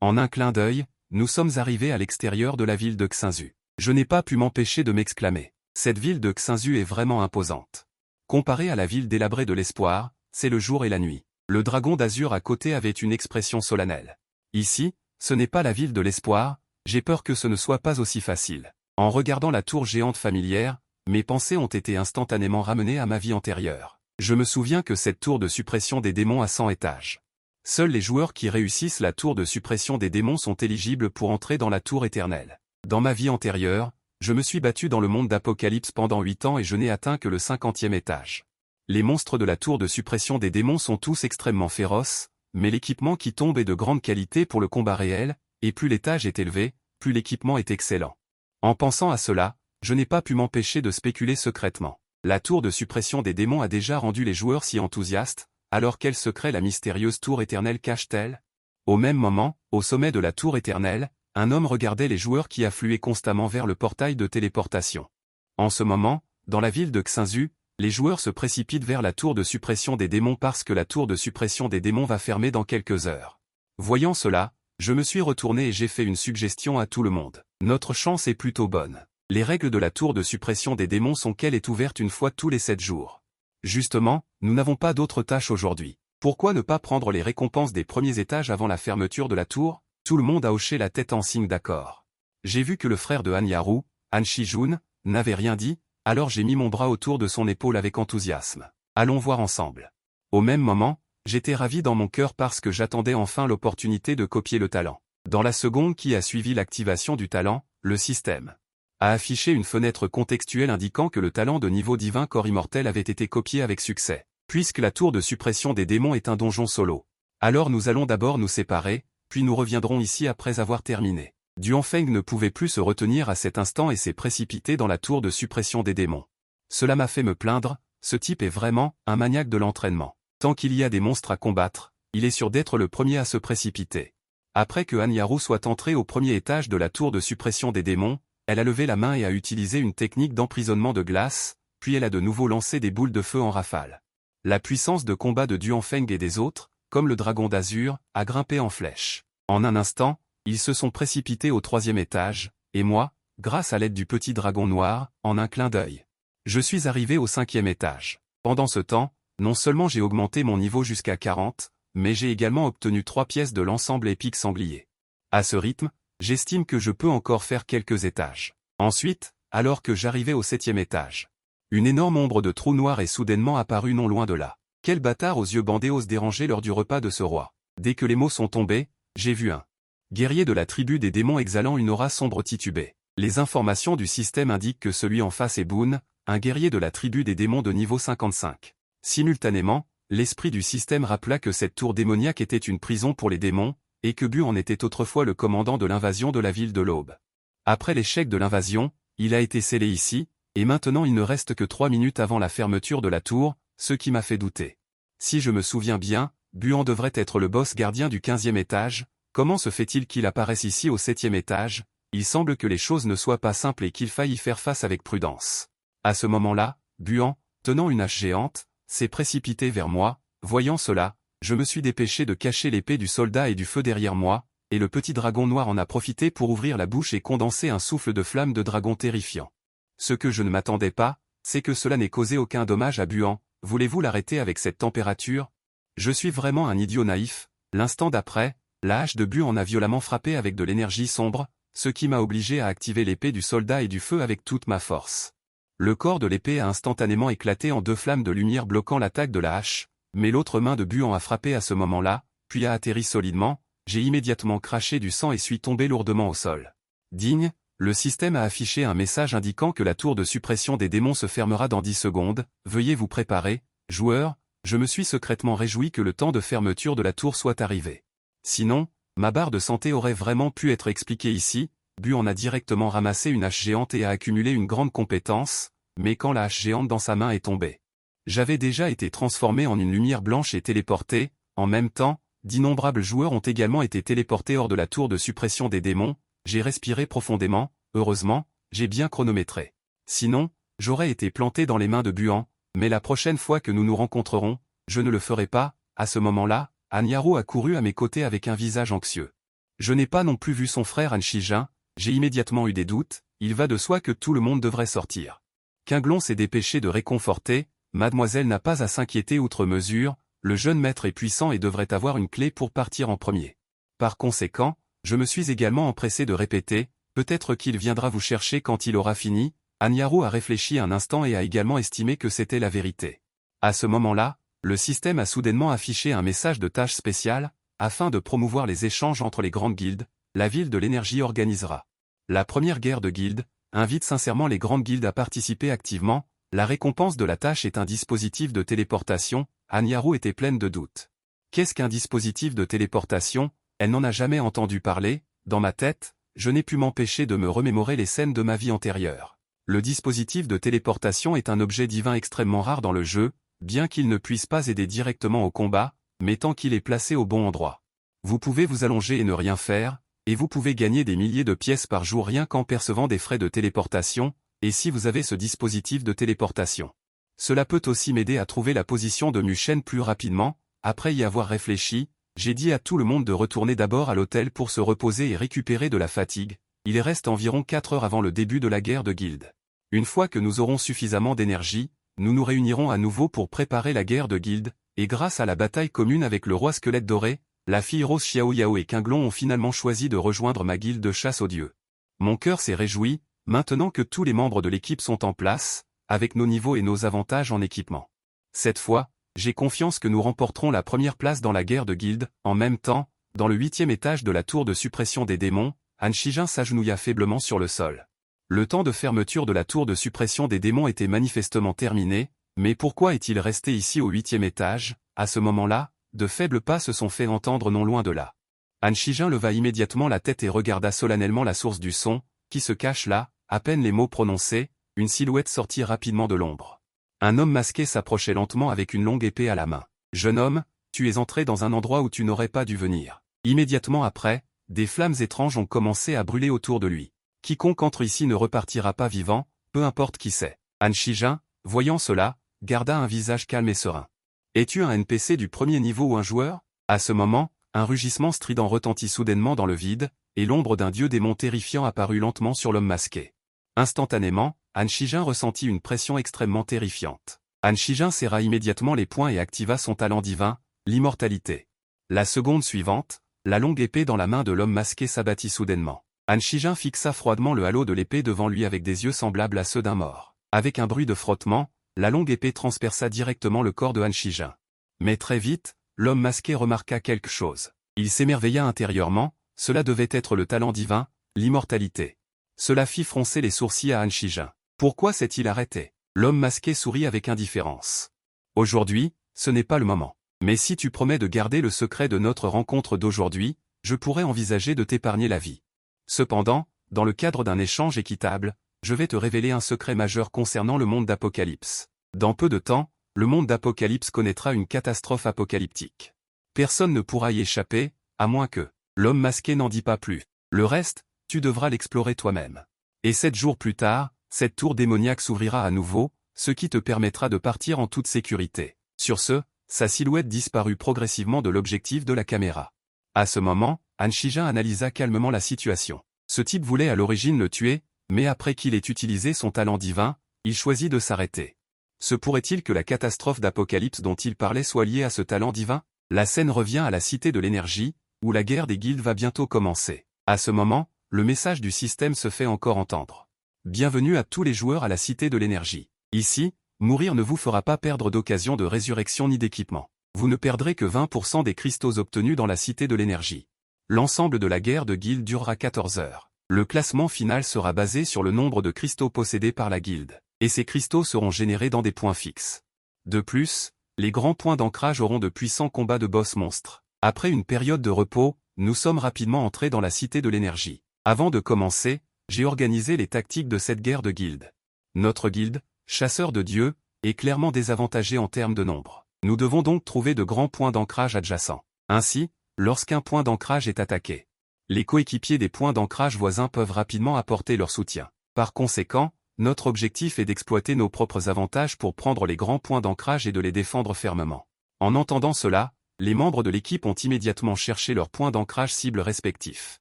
Speaker 1: En un clin d'œil, nous sommes arrivés à l'extérieur de la ville de Xinzu. Je n'ai pas pu m'empêcher de m'exclamer. Cette ville de Xinzu est vraiment imposante. Comparée à la ville délabrée de l'espoir, c'est le jour et la nuit. Le dragon d'azur à côté avait une expression solennelle. Ici, ce n'est pas la ville de l'espoir, j'ai peur que ce ne soit pas aussi facile. En regardant la tour géante familière, mes pensées ont été instantanément ramenées à ma vie antérieure. Je me souviens que cette tour de suppression des démons a 100 étages. Seuls les joueurs qui réussissent la tour de suppression des démons sont éligibles pour entrer dans la tour éternelle. Dans ma vie antérieure, je me suis battu dans le monde d'Apocalypse pendant 8 ans et je n'ai atteint que le 50e étage. Les monstres de la tour de suppression des démons sont tous extrêmement féroces, mais l'équipement qui tombe est de grande qualité pour le combat réel, et plus l'étage est élevé, plus l'équipement est excellent. En pensant à cela, je n'ai pas pu m'empêcher de spéculer secrètement. La tour de suppression des démons a déjà rendu les joueurs si enthousiastes, alors quel secret la mystérieuse tour éternelle cache-t-elle? Au même moment, au sommet de la tour éternelle, un homme regardait les joueurs qui affluaient constamment vers le portail de téléportation. En ce moment, dans la ville de Xinzu, les joueurs se précipitent vers la tour de suppression des démons parce que la tour de suppression des démons va fermer dans quelques heures. Voyant cela, je me suis retourné et j'ai fait une suggestion à tout le monde. Notre chance est plutôt bonne. Les règles de la tour de suppression des démons sont qu'elle est ouverte une fois tous les 7 jours. Justement, nous n'avons pas d'autres tâches aujourd'hui. Pourquoi ne pas prendre les récompenses des premiers étages avant la fermeture de la tour? Tout le monde a hoché la tête en signe d'accord. J'ai vu que le frère de Hanyaru, Han Shijun, n'avait rien dit, alors j'ai mis mon bras autour de son épaule avec enthousiasme. Allons voir ensemble. Au même moment, j'étais ravi dans mon cœur parce que j'attendais enfin l'opportunité de copier le talent. Dans la seconde qui a suivi l'activation du talent, le système a affiché une fenêtre contextuelle indiquant que le talent de niveau divin corps immortel avait été copié avec succès. Puisque la tour de suppression des démons est un donjon solo. Alors nous allons d'abord nous séparer, puis nous reviendrons ici après avoir terminé. Duanfeng ne pouvait plus se retenir à cet instant et s'est précipité dans la tour de suppression des démons. Cela m'a fait me plaindre, ce type est vraiment un maniaque de l'entraînement. Tant qu'il y a des monstres à combattre, il est sûr d'être le premier à se précipiter. Après que Hanyaru soit entrée au premier étage de la tour de suppression des démons, elle a levé la main et a utilisé une technique d'emprisonnement de glace, puis elle a de nouveau lancé des boules de feu en rafale. La puissance de combat de Duanfeng et des autres, comme le dragon d'azur, a grimpé en flèche. En un instant, ils se sont précipités au 3e étage, et moi, grâce à l'aide du petit dragon noir, en un clin d'œil. Je suis arrivé au 5e étage. Pendant ce temps, non seulement j'ai augmenté mon niveau jusqu'à 40, mais j'ai également obtenu 3 pièces de l'ensemble épique sanglier. À ce rythme, j'estime que je peux encore faire quelques étages. Ensuite, alors que j'arrivais au 7e étage, une énorme ombre de trou noir est soudainement apparue non loin de là. Quel bâtard aux yeux bandés ose déranger lors du repas de ce roi. Dès que les mots sont tombés, j'ai vu un guerrier de la tribu des démons exhalant une aura sombre titubée. Les informations du système indiquent que celui en face est Boone, un guerrier de la tribu des démons de niveau 55. Simultanément, l'esprit du système rappela que cette tour démoniaque était une prison pour les démons, et que Bu en était autrefois le commandant de l'invasion de la ville de l'Aube. Après l'échec de l'invasion, il a été scellé ici, et maintenant il ne reste que 3 minutes avant la fermeture de la tour, ce qui m'a fait douter. Si je me souviens bien, Buan devrait être le boss gardien du 15e étage, comment se fait-il qu'il apparaisse ici au 7e étage? Il semble que les choses ne soient pas simples et qu'il faille y faire face avec prudence. À ce moment-là, Buan, tenant une hache géante, s'est précipité vers moi. Voyant cela, je me suis dépêché de cacher l'épée du soldat et du feu derrière moi, et le petit dragon noir en a profité pour ouvrir la bouche et condenser un souffle de flamme de dragon terrifiant. Ce que je ne m'attendais pas, c'est que cela n'ait causé aucun dommage à Buan. Voulez-vous l'arrêter avec cette température? Je suis vraiment un idiot naïf. L'instant d'après, la hache de Buan a violemment frappé avec de l'énergie sombre, ce qui m'a obligé à activer l'épée du soldat et du feu avec toute ma force. Le corps de l'épée a instantanément éclaté en 2 flammes de lumière bloquant l'attaque de la hache, mais l'autre main de Buan a frappé à ce moment-là, puis a atterri solidement. J'ai immédiatement craché du sang et suis tombé lourdement au sol. Digne, le système a affiché un message indiquant que la tour de suppression des démons se fermera dans 10 secondes, veuillez vous préparer, Joueur, je me suis secrètement réjoui que le temps de fermeture de la tour soit arrivé. Sinon, ma barre de santé aurait vraiment pu être expliquée ici. Bu en a directement ramassé une hache géante et a accumulé une grande compétence, mais quand la hache géante dans sa main est tombée, j'avais déjà été transformé en une lumière blanche et téléporté. En même temps, d'innombrables joueurs ont également été téléportés hors de la tour de suppression des démons. J'ai respiré profondément, heureusement, j'ai bien chronométré. Sinon, j'aurais été planté dans les mains de Buan, mais la prochaine fois que nous nous rencontrerons, je ne le ferai pas. À ce moment-là, Anyaru a couru à mes côtés avec un visage anxieux. Je n'ai pas non plus vu son frère Anshijin, j'ai immédiatement eu des doutes, il va de soi que tout le monde devrait sortir. Quinglon s'est dépêché de réconforter, mademoiselle n'a pas à s'inquiéter outre mesure, le jeune maître est puissant et devrait avoir une clé pour partir en premier. Par conséquent, je me suis également empressé de répéter, peut-être qu'il viendra vous chercher quand il aura fini. Anyaru a réfléchi un instant et a également estimé que c'était la vérité. À ce moment-là, le système a soudainement affiché un message de tâche spéciale, afin de promouvoir les échanges entre les grandes guildes, la ville de l'énergie organisera la première guerre de guildes, invite sincèrement les grandes guildes à participer activement, la récompense de la tâche est un dispositif de téléportation. Anyaru était pleine de doutes. Qu'est-ce qu'un dispositif de téléportation? Elle n'en a jamais entendu parler. Dans ma tête, je n'ai pu m'empêcher de me remémorer les scènes de ma vie antérieure. Le dispositif de téléportation est un objet divin extrêmement rare dans le jeu, bien qu'il ne puisse pas aider directement au combat, mais tant qu'il est placé au bon endroit. Vous pouvez vous allonger et ne rien faire, et vous pouvez gagner des milliers de pièces par jour rien qu'en percevant des frais de téléportation, et si vous avez ce dispositif de téléportation. Cela peut aussi m'aider à trouver la position de Mushen plus rapidement. Après y avoir réfléchi, j'ai dit à tout le monde de retourner d'abord à l'hôtel pour se reposer et récupérer de la fatigue. Il reste environ 4 heures avant le début de la guerre de guilde. Une fois que nous aurons suffisamment d'énergie, nous nous réunirons à nouveau pour préparer la guerre de guilde, et grâce à la bataille commune avec le roi squelette doré, la fille rose Xiao Yao et Quinglon ont finalement choisi de rejoindre ma guilde de chasse aux dieux. Mon cœur s'est réjoui, maintenant que tous les membres de l'équipe sont en place, avec nos niveaux et nos avantages en équipement. Cette fois, j'ai confiance que nous remporterons la première place dans la guerre de guilde. En même temps, dans le 8e étage de la tour de suppression des démons, Anshijin s'agenouilla faiblement sur le sol. Le temps de fermeture de la tour de suppression des démons était manifestement terminé, mais pourquoi est-il resté ici au 8e étage? À ce moment-là, de faibles pas se sont fait entendre non loin de là. Anshijin leva immédiatement la tête et regarda solennellement la source du son, qui se cache là. À peine les mots prononcés, une silhouette sortit rapidement de l'ombre. Un homme masqué s'approchait lentement avec une longue épée à la main. « Jeune homme, tu es entré dans un endroit où tu n'aurais pas dû venir. » Immédiatement après, des flammes étranges ont commencé à brûler autour de lui. Quiconque entre ici ne repartira pas vivant, peu importe qui c'est. Anshijin, voyant cela, garda un visage calme et serein. « Es-tu un NPC du premier niveau ou un joueur ?» À ce moment, un rugissement strident retentit soudainement dans le vide, et l'ombre d'un dieu démon terrifiant apparut lentement sur l'homme masqué. Instantanément, Anshijin ressentit une pression extrêmement terrifiante. Anshijin serra immédiatement les poings et activa son talent divin, l'immortalité. La seconde suivante, la longue épée dans la main de l'homme masqué s'abattit soudainement. Anshijin fixa froidement le halo de l'épée devant lui avec des yeux semblables à ceux d'un mort. Avec un bruit de frottement, la longue épée transperça directement le corps de Anshijin. Mais très vite, l'homme masqué remarqua quelque chose. Il s'émerveilla intérieurement, cela devait être le talent divin, l'immortalité. Cela fit froncer les sourcils à Anshijin. Pourquoi s'est-il arrêté? L'homme masqué sourit avec indifférence. Aujourd'hui, ce n'est pas le moment. Mais si tu promets de garder le secret de notre rencontre d'aujourd'hui, je pourrais envisager de t'épargner la vie. Cependant, dans le cadre d'un échange équitable, je vais te révéler un secret majeur concernant le monde d'Apocalypse. Dans peu de temps, le monde d'Apocalypse connaîtra une catastrophe apocalyptique. Personne ne pourra y échapper, à moins que l'homme masqué n'en dit pas plus. Le reste, tu devras l'explorer toi-même. Et 7 jours plus tard, cette tour démoniaque s'ouvrira à nouveau, ce qui te permettra de partir en toute sécurité. Sur ce, sa silhouette disparut progressivement de l'objectif de la caméra. À ce moment, Anshijin analysa calmement la situation. Ce type voulait à l'origine le tuer, mais après qu'il ait utilisé son talent divin, il choisit de s'arrêter. Se pourrait-il que la catastrophe d'Apocalypse dont il parlait soit liée à ce talent divin? La scène revient à la Cité de l'énergie, où la guerre des guildes va bientôt commencer. À ce moment, le message du système se fait encore entendre. Bienvenue à tous les joueurs à la Cité de l'énergie. Ici, mourir ne vous fera pas perdre d'occasion de résurrection ni d'équipement. Vous ne perdrez que 20% des cristaux obtenus dans la Cité de l'énergie. L'ensemble de la guerre de guilde durera 14 heures. Le classement final sera basé sur le nombre de cristaux possédés par la guilde, et ces cristaux seront générés dans des points fixes. De plus, les grands points d'ancrage auront de puissants combats de boss monstres. Après une période de repos, nous sommes rapidement entrés dans la cité de l'énergie. Avant de commencer, j'ai organisé les tactiques de cette guerre de guildes. Notre guilde, chasseur de dieux, est clairement désavantagée en termes de nombre. Nous devons donc trouver de grands points d'ancrage adjacents. Ainsi, lorsqu'un point d'ancrage est attaqué, les coéquipiers des points d'ancrage voisins peuvent rapidement apporter leur soutien. Par conséquent, notre objectif est d'exploiter nos propres avantages pour prendre les grands points d'ancrage et de les défendre fermement. En entendant cela, les membres de l'équipe ont immédiatement cherché leurs points d'ancrage cibles respectifs.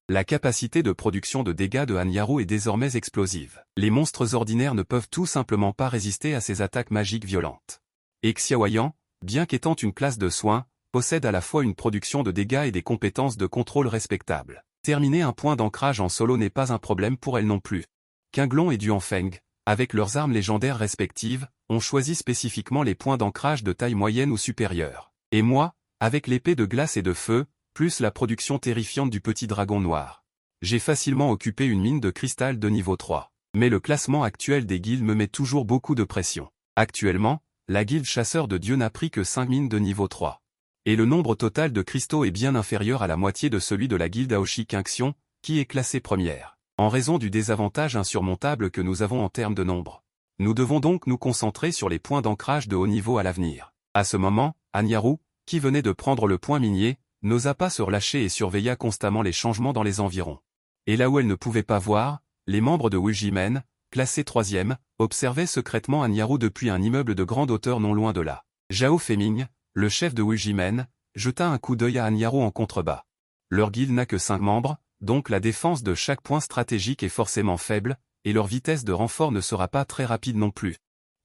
Speaker 1: La capacité de production de dégâts de Anyaru est désormais explosive. Les monstres ordinaires ne peuvent tout simplement pas résister à ces attaques magiques violentes. Et Xiaoyan, bien qu'étant une classe de soins, possède à la fois une production de dégâts et des compétences de contrôle respectables. Terminer un point d'ancrage en solo n'est pas un problème pour elle non plus. Qinglong et Duanfeng, avec leurs armes légendaires respectives, ont choisi spécifiquement les points d'ancrage de taille moyenne ou supérieure. Et moi, avec l'épée de glace et de feu, plus la production terrifiante du petit dragon noir, j'ai facilement occupé une mine de cristal de niveau 3. Mais le classement actuel des guildes me met toujours beaucoup de pression. Actuellement, la guilde chasseur de dieux n'a pris que 5 mines de niveau 3. Et le nombre total de cristaux est bien inférieur à la moitié de celui de la guilde Aoshi Qingxiong, qui est classée première. En raison du désavantage insurmontable que nous avons en termes de nombre. Nous devons donc nous concentrer sur les points d'ancrage de haut niveau à l'avenir. À ce moment, Anyaru, qui venait de prendre le point minier, n'osa pas se relâcher et surveilla constamment les changements dans les environs. Et là où elle ne pouvait pas voir, les membres de Wujimen, classés 3e, observaient secrètement Anyaru depuis un immeuble de grande hauteur non loin de là. Zhao Feiming, le chef de Wujimen, jeta un coup d'œil à Anyaru en contrebas. Leur guilde n'a que 5 membres, donc la défense de chaque point stratégique est forcément faible, et leur vitesse de renfort ne sera pas très rapide non plus.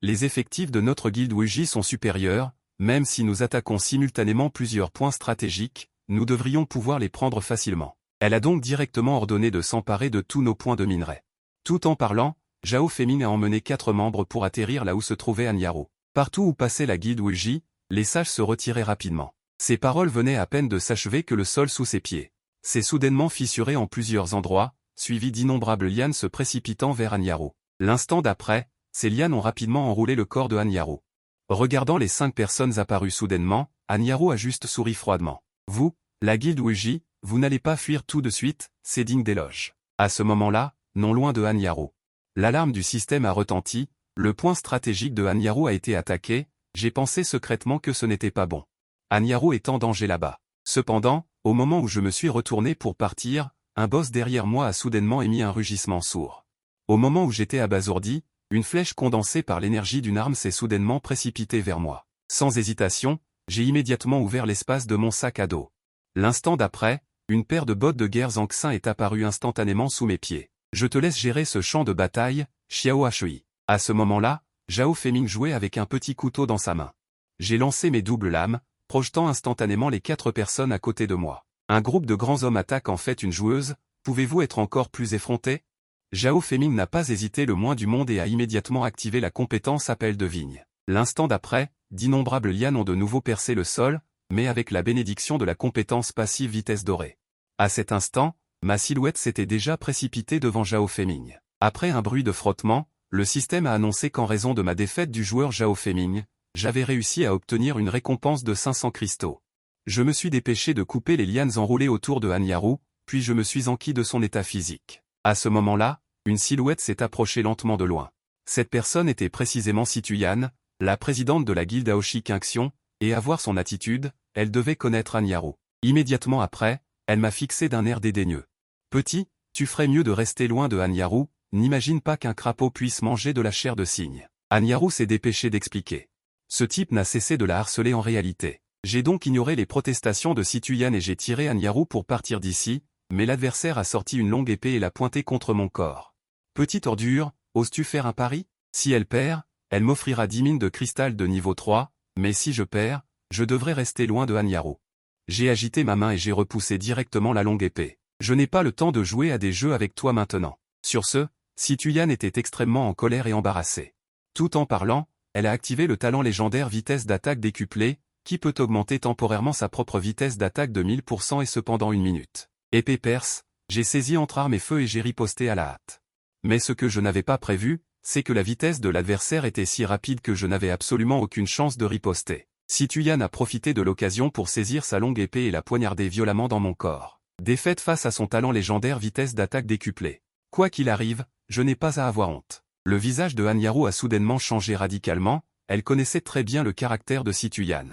Speaker 1: Les effectifs de notre guilde Wuji sont supérieurs, même si nous attaquons simultanément plusieurs points stratégiques, nous devrions pouvoir les prendre facilement. Elle a donc directement ordonné de s'emparer de tous nos points de minerai. Tout en parlant, Zhao Feiming a emmené 4 membres pour atterrir là où se trouvait Anyaru. Partout où passait la guilde Wuji, les sages se retiraient rapidement. Ces paroles venaient à peine de s'achever que le sol sous ses pieds s'est soudainement fissuré en plusieurs endroits, suivi d'innombrables lianes se précipitant vers Anyaru. L'instant d'après, ces lianes ont rapidement enroulé le corps de Anyaru. Regardant les 5 personnes apparues soudainement, Anyaru a juste souri froidement. Vous, la guilde Wuji, vous n'allez pas fuir tout de suite, c'est digne d'éloge. À ce moment-là, non loin de Anyaru, l'alarme du système a retenti, le point stratégique de Anyaru a été attaqué, j'ai pensé secrètement que ce n'était pas bon. Anyaru est en danger là-bas. Cependant, au moment où je me suis retourné pour partir, un boss derrière moi a soudainement émis un rugissement sourd. Au moment où j'étais abasourdi, une flèche condensée par l'énergie d'une arme s'est soudainement précipitée vers moi. Sans hésitation, j'ai immédiatement ouvert l'espace de mon sac à dos. L'instant d'après, une paire de bottes de guerre Zangxin est apparue instantanément sous mes pieds. Je te laisse gérer ce champ de bataille, Xiao Hui. À ce moment-là, Zhao Feiming jouait avec un petit couteau dans sa main. J'ai lancé mes doubles lames, projetant instantanément les 4 personnes à côté de moi. Un groupe de grands hommes attaque en fait une joueuse, pouvez-vous être encore plus effronté? Zhao Feiming n'a pas hésité le moins du monde et a immédiatement activé la compétence appel de vigne. L'instant d'après, d'innombrables lianes ont de nouveau percé le sol, mais avec la bénédiction de la compétence passive vitesse dorée. À cet instant, ma silhouette s'était déjà précipitée devant Zhao Feiming. Après un bruit de frottement, le système a annoncé qu'en raison de ma défaite du joueur Zhao Feiming, j'avais réussi à obtenir une récompense de 500 cristaux. Je me suis dépêché de couper les lianes enroulées autour de Anyaru, puis je me suis enquis de son état physique. À ce moment-là, une silhouette s'est approchée lentement de loin. Cette personne était précisément Situyan, la présidente de la guilde Aoshi Qingxiong, et à voir son attitude, elle devait connaître Anyaru. Immédiatement après, elle m'a fixé d'un air dédaigneux. Petit, tu ferais mieux de rester loin de Anyaru, n'imagine pas qu'un crapaud puisse manger de la chair de cygne. Anyaru s'est dépêché d'expliquer. Ce type n'a cessé de la harceler en réalité. J'ai donc ignoré les protestations de Situyan et j'ai tiré Anyaru pour partir d'ici, mais l'adversaire a sorti une longue épée et l'a pointée contre mon corps. Petite ordure, oses-tu faire un pari? Si elle perd, elle m'offrira 10 mines de cristal de niveau 3, mais si je perds, je devrais rester loin de Anyaru. J'ai agité ma main et j'ai repoussé directement la longue épée. Je n'ai pas le temps de jouer à des jeux avec toi maintenant. Sur ce, Situyan était extrêmement en colère et embarrassée. Tout en parlant, elle a activé le talent légendaire vitesse d'attaque décuplée, qui peut augmenter temporairement sa propre vitesse d'attaque de 1000% et cependant 1 minute. Épée perce, j'ai saisi entre armes et feu et j'ai riposté à la hâte. Mais ce que je n'avais pas prévu, c'est que la vitesse de l'adversaire était si rapide que je n'avais absolument aucune chance de riposter. Situyan a profité de l'occasion pour saisir sa longue épée et la poignarder violemment dans mon corps. Défaite face à son talent légendaire vitesse d'attaque décuplée. Quoi qu'il arrive, je n'ai pas à avoir honte. Le visage de Hanyaru a soudainement changé radicalement, elle connaissait très bien le caractère de Situyan.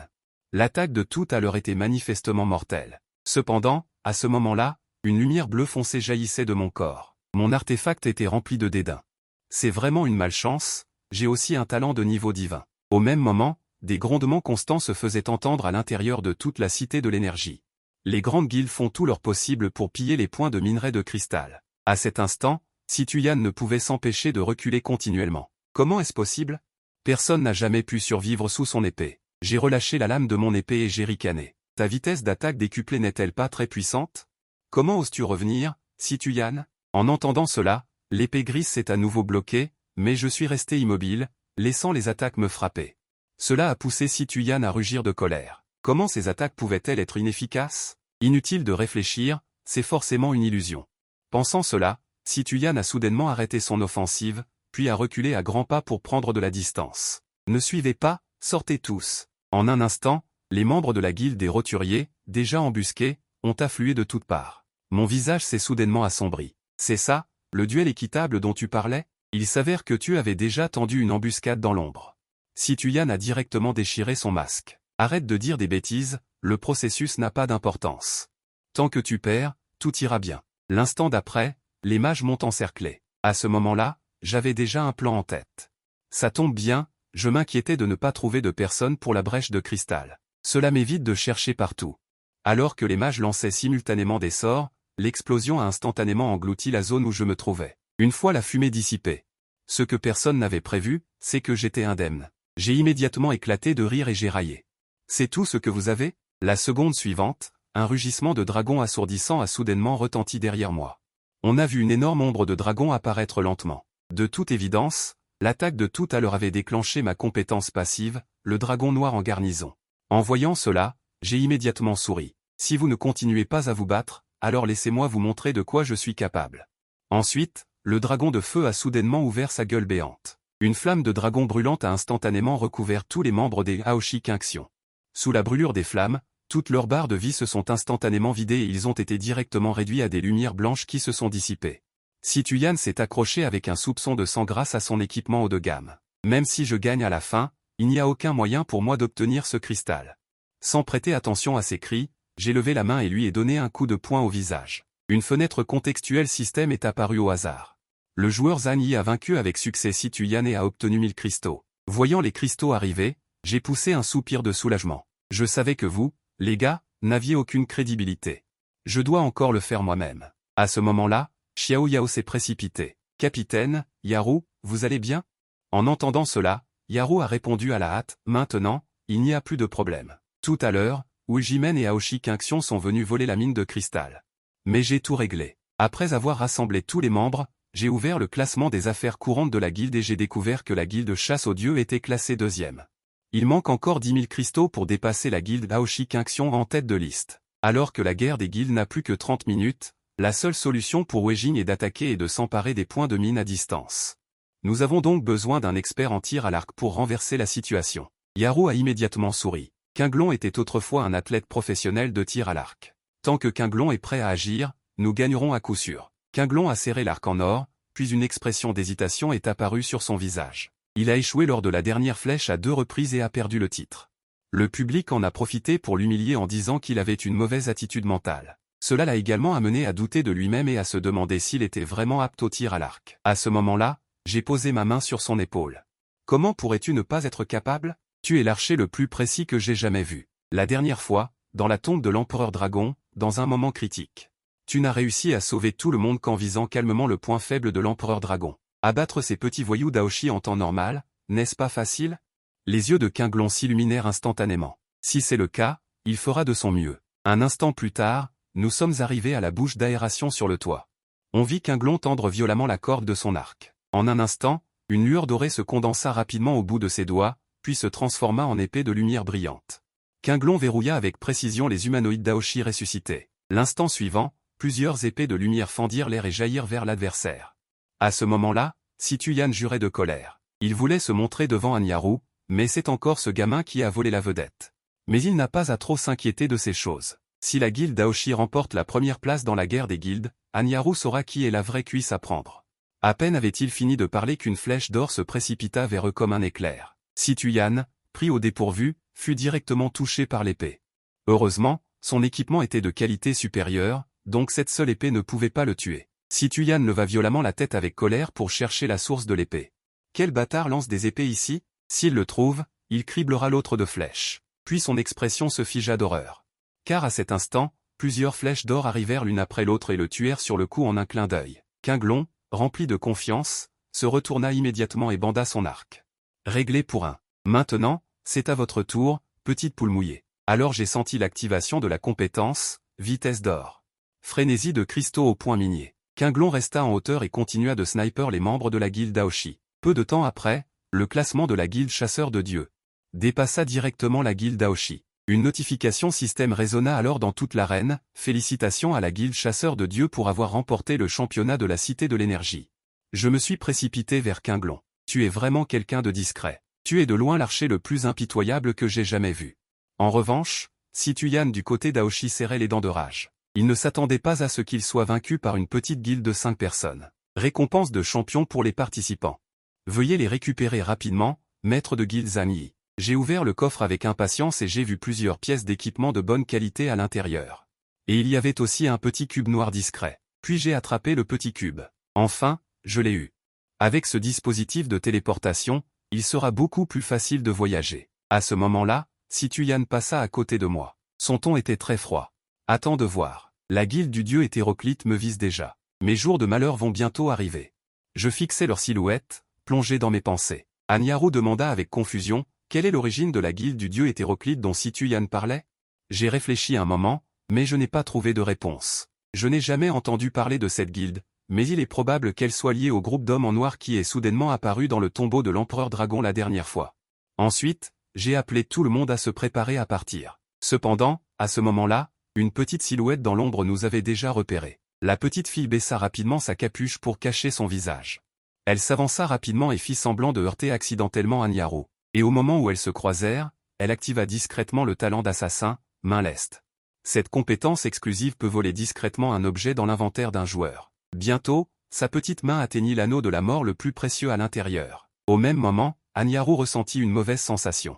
Speaker 1: L'attaque de tout à l'heure était manifestement mortelle. Cependant, à ce moment-là, une lumière bleue foncée jaillissait de mon corps. Mon artefact était rempli de dédain. C'est vraiment une malchance, j'ai aussi un talent de niveau divin. Au même moment, des grondements constants se faisaient entendre à l'intérieur de toute la cité de l'énergie. Les grandes guildes font tout leur possible pour piller les points de minerai de cristal. À cet instant, Situyan ne pouvait s'empêcher de reculer continuellement. Comment est-ce possible? Personne n'a jamais pu survivre sous son épée. J'ai relâché la lame de mon épée et j'ai ricané. Ta vitesse d'attaque décuplée n'est-elle pas très puissante? Comment oses-tu revenir, Situyan? En entendant cela, l'épée grise s'est à nouveau bloquée, mais je suis resté immobile, laissant les attaques me frapper. Cela a poussé Situyan à rugir de colère. Comment ces attaques pouvaient-elles être inefficaces? Inutile de réfléchir, c'est forcément une illusion. Pensant cela, Situyan a soudainement arrêté son offensive, puis a reculé à grands pas pour prendre de la distance. Ne suivez pas, sortez tous. En un instant, les membres de la guilde des roturiers, déjà embusqués, ont afflué de toutes parts. Mon visage s'est soudainement assombri. C'est ça, le duel équitable dont tu parlais? Il s'avère que tu avais déjà tendu une embuscade dans l'ombre. Situyan a directement déchiré son masque. Arrête de dire des bêtises, le processus n'a pas d'importance. Tant que tu perds, tout ira bien. L'instant d'après, les mages m'ont encerclé. À ce moment-là, j'avais déjà un plan en tête. Ça tombe bien, je m'inquiétais de ne pas trouver de personne pour la brèche de cristal. Cela m'évite de chercher partout. Alors que les mages lançaient simultanément des sorts, l'explosion a instantanément englouti la zone où je me trouvais. Une fois la fumée dissipée. Ce que personne n'avait prévu, c'est que j'étais indemne. J'ai immédiatement éclaté de rire et j'ai raillé. C'est tout ce que vous avez? La seconde suivante, un rugissement de dragon assourdissant a soudainement retenti derrière moi. On a vu une énorme ombre de dragon apparaître lentement. De toute évidence, l'attaque de tout à l'heure avait déclenché ma compétence passive, le dragon noir en garnison. En voyant cela, j'ai immédiatement souri. Si vous ne continuez pas à vous battre, alors laissez-moi vous montrer de quoi je suis capable. Ensuite, le dragon de feu a soudainement ouvert sa gueule béante. Une flamme de dragon brûlante a instantanément recouvert tous les membres des Aoshi Kinxion. Sous la brûlure des flammes, toutes leurs barres de vie se sont instantanément vidées et ils ont été directement réduits à des lumières blanches qui se sont dissipées. Situyan s'est accroché avec un soupçon de sang grâce à son équipement haut de gamme. Même si je gagne à la fin, il n'y a aucun moyen pour moi d'obtenir ce cristal. Sans prêter attention à ses cris, j'ai levé la main et lui ai donné un coup de poing au visage. Une fenêtre contextuelle système est apparue au hasard. Le joueur Zhang Yi a vaincu avec succès Situyan et a obtenu 1000 cristaux. Voyant les cristaux arriver, j'ai poussé un soupir de soulagement. Je savais que vous, les gars, n'aviez aucune crédibilité. Je dois encore le faire moi-même. À ce moment-là, Xiao Yao s'est précipité. Capitaine, Yaru, vous allez bien? En entendant cela, Yaru a répondu à la hâte, maintenant, il n'y a plus de problème. Tout à l'heure, Ujimen et Aoshi Kinxion sont venus voler la mine de cristal. Mais j'ai tout réglé. Après avoir rassemblé tous les membres, j'ai ouvert le classement des affaires courantes de la guilde et j'ai découvert que la guilde chasse aux dieux était classée 2e. Il manque encore 10 000 cristaux pour dépasser la guilde Aoshi Kinxion en tête de liste. Alors que la guerre des guildes n'a plus que 30 minutes, la seule solution pour Weijing est d'attaquer et de s'emparer des points de mine à distance. Nous avons donc besoin d'un expert en tir à l'arc pour renverser la situation. Yaru a immédiatement souri. Qinglong était autrefois un athlète professionnel de tir à l'arc. Tant que Qinglong est prêt à agir, nous gagnerons à coup sûr. Qinglong a serré l'arc en or, puis une expression d'hésitation est apparue sur son visage. Il a échoué lors de la dernière flèche à 2 reprises et a perdu le titre. Le public en a profité pour l'humilier en disant qu'il avait une mauvaise attitude mentale. Cela l'a également amené à douter de lui-même et à se demander s'il était vraiment apte au tir à l'arc. À ce moment-là, j'ai posé ma main sur son épaule. Comment pourrais-tu ne pas être capable? Tu es l'archer le plus précis que j'ai jamais vu. La dernière fois, dans la tombe de l'empereur dragon, dans un moment critique. Tu n'as réussi à sauver tout le monde qu'en visant calmement le point faible de l'empereur dragon. Abattre ces petits voyous d'Aoshi en temps normal, n'est-ce pas facile? Les yeux de Qinglong s'illuminèrent instantanément. Si c'est le cas, il fera de son mieux. Un instant plus tard, nous sommes arrivés à la bouche d'aération sur le toit. On vit Qinglong tendre violemment la corde de son arc. En un instant, une lueur dorée se condensa rapidement au bout de ses doigts, puis se transforma en épée de lumière brillante. Qinglong verrouilla avec précision les humanoïdes d'Aoshi ressuscités. L'instant suivant, plusieurs épées de lumière fendirent l'air et jaillirent vers l'adversaire. À ce moment-là, Situyan jurait de colère. Il voulait se montrer devant Hanyaru, mais c'est encore ce gamin qui a volé la vedette. Mais il n'a pas à trop s'inquiéter de ces choses. Si la guilde Aoshi remporte la première place dans la guerre des guildes, Hanyaru saura qui est la vraie cuisse à prendre. À peine avait-il fini de parler qu'une flèche d'or se précipita vers eux comme un éclair. Situyan, pris au dépourvu, fut directement touché par l'épée. Heureusement, son équipement était de qualité supérieure, donc cette seule épée ne pouvait pas le tuer. Situyan leva violemment la tête avec colère pour chercher la source de l'épée. Quel bâtard lance des épées ici? S'il le trouve, il criblera l'autre de flèches. Puis son expression se figea d'horreur. Car à cet instant, plusieurs flèches d'or arrivèrent l'une après l'autre et le tuèrent sur le coup en un clin d'œil. Quinglon, rempli de confiance, se retourna immédiatement et banda son arc. Réglé pour un. Maintenant, c'est à votre tour, petite poule mouillée. Alors j'ai senti l'activation de la compétence, vitesse d'or. Frénésie de cristaux au point minier. Quinglon resta en hauteur et continua de sniper les membres de la guilde Aoshi. Peu de temps après, le classement de la guilde chasseur de dieux dépassa directement la guilde Aoshi. Une notification système résonna alors dans toute l'arène. Félicitations à la guilde chasseur de dieux pour avoir remporté le championnat de la Cité de l'énergie. Je me suis précipité vers Quinglon. Tu es vraiment quelqu'un de discret. Tu es de loin l'archer le plus impitoyable que j'ai jamais vu. En revanche, Situyan du côté d'Aoshi serrait les dents de rage. Il ne s'attendait pas à ce qu'il soit vaincu par une petite guilde de 5 personnes. Récompense de champion pour les participants. Veuillez les récupérer rapidement, maître de guilde Zami. J'ai ouvert le coffre avec impatience et j'ai vu plusieurs pièces d'équipement de bonne qualité à l'intérieur. Et il y avait aussi un petit cube noir discret. Puis j'ai attrapé le petit cube. Enfin, je l'ai eu. Avec ce dispositif de téléportation, il sera beaucoup plus facile de voyager. À ce moment-là, Situyan passa à côté de moi. Son ton était très froid. Attends de voir. La guilde du dieu hétéroclite me vise déjà. Mes jours de malheur vont bientôt arriver. Je fixais leur silhouette, plongé dans mes pensées. Hanyaru demanda avec confusion, quelle est l'origine de la guilde du dieu hétéroclite dont Situyan parlait? J'ai réfléchi un moment, mais je n'ai pas trouvé de réponse. Je n'ai jamais entendu parler de cette guilde, mais il est probable qu'elle soit liée au groupe d'hommes en noir qui est soudainement apparu dans le tombeau de l'empereur dragon la dernière fois. Ensuite, j'ai appelé tout le monde à se préparer à partir. Cependant, à ce moment-là, une petite silhouette dans l'ombre nous avait déjà repérés. La petite fille baissa rapidement sa capuche pour cacher son visage. Elle s'avança rapidement et fit semblant de heurter accidentellement Hanyaru. Et au moment où elles se croisèrent, elle activa discrètement le talent d'assassin, main leste. Cette compétence exclusive peut voler discrètement un objet dans l'inventaire d'un joueur. Bientôt, sa petite main atteignit l'anneau de la mort le plus précieux à l'intérieur. Au même moment, Hanyaru ressentit une mauvaise sensation.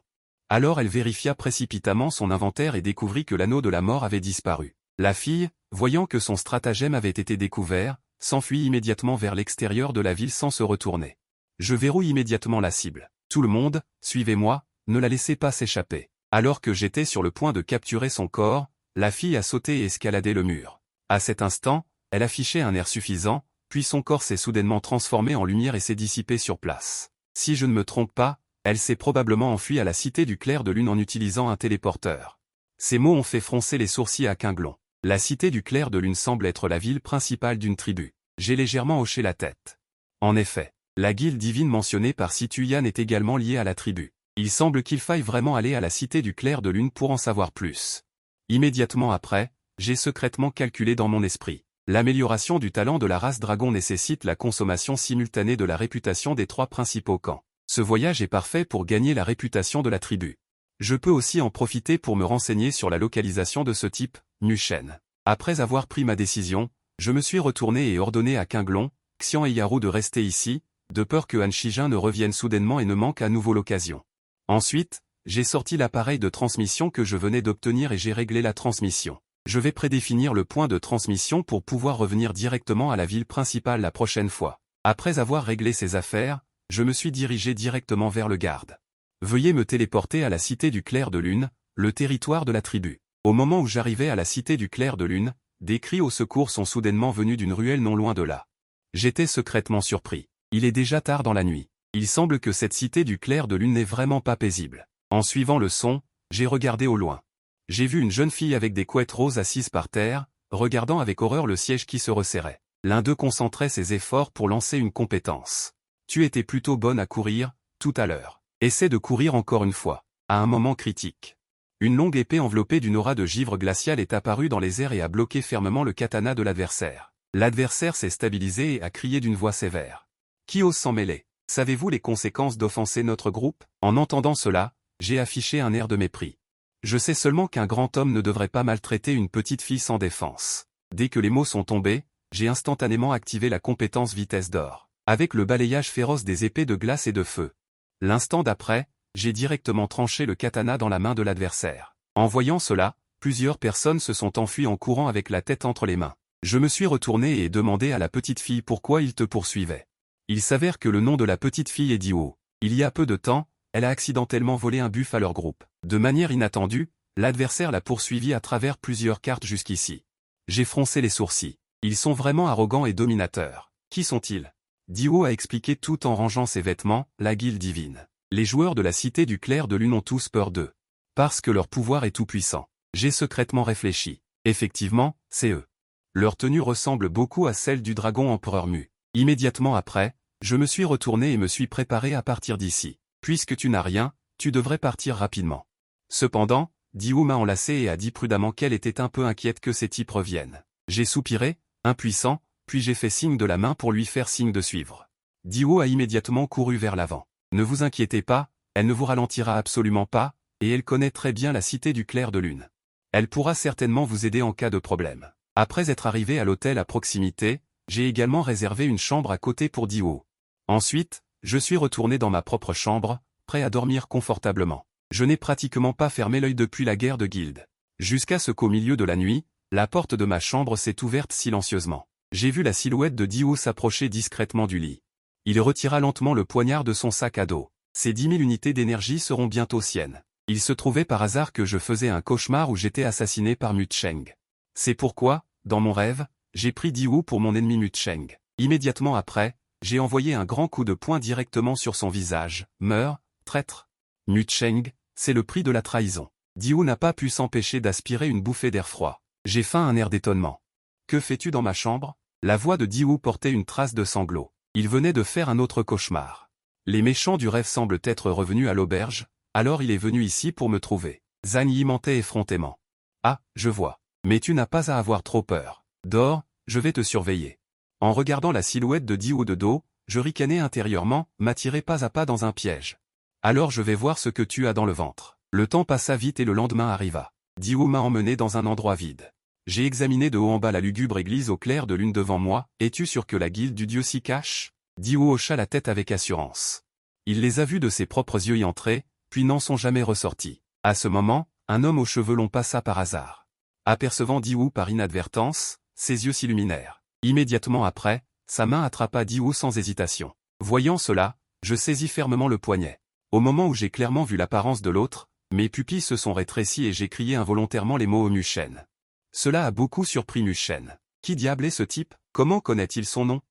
Speaker 1: Alors elle vérifia précipitamment son inventaire et découvrit que l'anneau de la mort avait disparu. La fille, voyant que son stratagème avait été découvert, s'enfuit immédiatement vers l'extérieur de la ville sans se retourner. Je verrouille immédiatement la cible. Tout le monde, suivez-moi, ne la laissez pas s'échapper. Alors que j'étais sur le point de capturer son corps, la fille a sauté et escaladé le mur. À cet instant, elle affichait un air suffisant, puis son corps s'est soudainement transformé en lumière et s'est dissipé sur place. Si je ne me trompe pas, elle s'est probablement enfuie à la cité du clair de lune en utilisant un téléporteur. Ces mots ont fait froncer les sourcils à Quinglon. La cité du clair de lune semble être la ville principale d'une tribu. J'ai légèrement hoché la tête. En effet, la guilde divine mentionnée par Situyan est également liée à la tribu. Il semble qu'il faille vraiment aller à la cité du clair de lune pour en savoir plus. Immédiatement après, j'ai secrètement calculé dans mon esprit. L'amélioration du talent de la race dragon nécessite la consommation simultanée de la réputation des 3 principaux camps. Ce voyage est parfait pour gagner la réputation de la tribu. Je peux aussi en profiter pour me renseigner sur la localisation de ce type, Mushen. Après avoir pris ma décision, je me suis retourné et ordonné à Quinglon, Xian et Yaru de rester ici, de peur que Han Shijin ne revienne soudainement et ne manque à nouveau l'occasion. Ensuite, j'ai sorti l'appareil de transmission que je venais d'obtenir et j'ai réglé la transmission. Je vais prédéfinir le point de transmission pour pouvoir revenir directement à la ville principale la prochaine fois. Après avoir réglé ces affaires, je me suis dirigé directement vers le garde. Veuillez me téléporter à la cité du clair de lune, le territoire de la tribu. Au moment où j'arrivais à la cité du clair de lune, des cris au secours sont soudainement venus d'une ruelle non loin de là. J'étais secrètement surpris. Il est déjà tard dans la nuit. Il semble que cette cité du clair de lune n'est vraiment pas paisible. En suivant le son, j'ai regardé au loin. J'ai vu une jeune fille avec des couettes roses assise par terre, regardant avec horreur le siège qui se resserrait. L'un d'eux concentrait ses efforts pour lancer une compétence. Tu étais plutôt bonne à courir, tout à l'heure. Essaie de courir encore une fois. À un moment critique. Une longue épée enveloppée d'une aura de givre glacial est apparue dans les airs et a bloqué fermement le katana de l'adversaire. L'adversaire s'est stabilisé et a crié d'une voix sévère. Qui ose s'en mêler? Savez-vous les conséquences d'offenser notre groupe? En entendant cela, j'ai affiché un air de mépris. Je sais seulement qu'un grand homme ne devrait pas maltraiter une petite fille sans défense. Dès que les mots sont tombés, j'ai instantanément activé la compétence vitesse d'or, avec le balayage féroce des épées de glace et de feu. L'instant d'après, j'ai directement tranché le katana dans la main de l'adversaire. En voyant cela, plusieurs personnes se sont enfuies en courant avec la tête entre les mains. Je me suis retourné et ai demandé à la petite fille pourquoi il te poursuivait. Il s'avère que le nom de la petite fille est Dio. Il y a peu de temps, elle a accidentellement volé un buff à leur groupe. De manière inattendue, l'adversaire l'a poursuivi à travers plusieurs cartes jusqu'ici. J'ai froncé les sourcils. Ils sont vraiment arrogants et dominateurs. Qui sont-ils? Dio a expliqué tout en rangeant ses vêtements, la guilde divine. Les joueurs de la cité du clair de lune ont tous peur d'eux. Parce que leur pouvoir est tout-puissant. J'ai secrètement réfléchi. Effectivement, c'est eux. Leur tenue ressemble beaucoup à celle du dragon empereur Mu. Immédiatement après, je me suis retourné et me suis préparé à partir d'ici. Puisque tu n'as rien, tu devrais partir rapidement. Cependant, Dio m'a enlacé et a dit prudemment qu'elle était un peu inquiète que ces types reviennent. J'ai soupiré, impuissant, puis j'ai fait signe de la main pour lui faire signe de suivre. Dio a immédiatement couru vers l'avant. Ne vous inquiétez pas, elle ne vous ralentira absolument pas, et elle connaît très bien la cité du clair de lune. Elle pourra certainement vous aider en cas de problème. Après être arrivé à l'hôtel à proximité, j'ai également réservé une chambre à côté pour Dio. Ensuite, je suis retourné dans ma propre chambre, prêt à dormir confortablement. Je n'ai pratiquement pas fermé l'œil depuis la guerre de guilde. Jusqu'à ce qu'au milieu de la nuit, la porte de ma chambre s'est ouverte silencieusement. J'ai vu la silhouette de Dio s'approcher discrètement du lit. Il retira lentement le poignard de son sac à dos. Ces 10 000 unités d'énergie seront bientôt siennes. Il se trouvait par hasard que je faisais un cauchemar où j'étais assassiné par Mu Cheng. C'est pourquoi, dans mon rêve, j'ai pris Dio pour mon ennemi Mu Cheng. Immédiatement après, j'ai envoyé un grand coup de poing directement sur son visage. Meurs, traître. Mu Cheng, c'est le prix de la trahison. Dio n'a pas pu s'empêcher d'aspirer une bouffée d'air froid. J'ai feint un air d'étonnement. Que fais-tu dans ma chambre? La voix de Dio portait une trace de sanglot. Il venait de faire un autre cauchemar. Les méchants du rêve semblent être revenus à l'auberge, alors il est venu ici pour me trouver. Zhang Yi mentait effrontément. Ah, je vois. Mais tu n'as pas à avoir trop peur. Dors, je vais te surveiller. En regardant la silhouette de Dio de dos, je ricanai intérieurement, m'attirai pas à pas dans un piège. Alors je vais voir ce que tu as dans le ventre. Le temps passa vite et le lendemain arriva. Dio m'a emmené dans un endroit vide. J'ai examiné de haut en bas la lugubre église au clair de lune devant moi. Es-tu sûr que la guilde du dieu s'y cache? Dio hocha la tête avec assurance. Il les a vus de ses propres yeux y entrer, puis n'en sont jamais ressortis. À ce moment, un homme aux cheveux longs passa par hasard. Apercevant Dio par inadvertance, ses yeux s'illuminèrent. Immédiatement après, sa main attrapa Dio sans hésitation. Voyant cela, je saisis fermement le poignet. Au moment où j'ai clairement vu l'apparence de l'autre, mes pupilles se sont rétrécies et j'ai crié involontairement les mots Mu Shen. Cela a beaucoup surpris Mu Shen. Qui diable est ce type? Comment connaît-il son nom?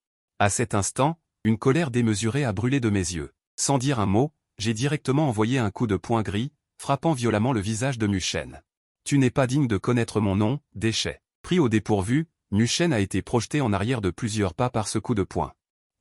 Speaker 1: À cet instant, une colère démesurée a brûlé de mes yeux. Sans dire un mot, j'ai directement envoyé un coup de poing gris, frappant violemment le visage de Mu Shen. Tu n'es pas digne de connaître mon nom, déchet. Pris au dépourvu, Mu Shen a été projeté en arrière de plusieurs pas par ce coup de poing.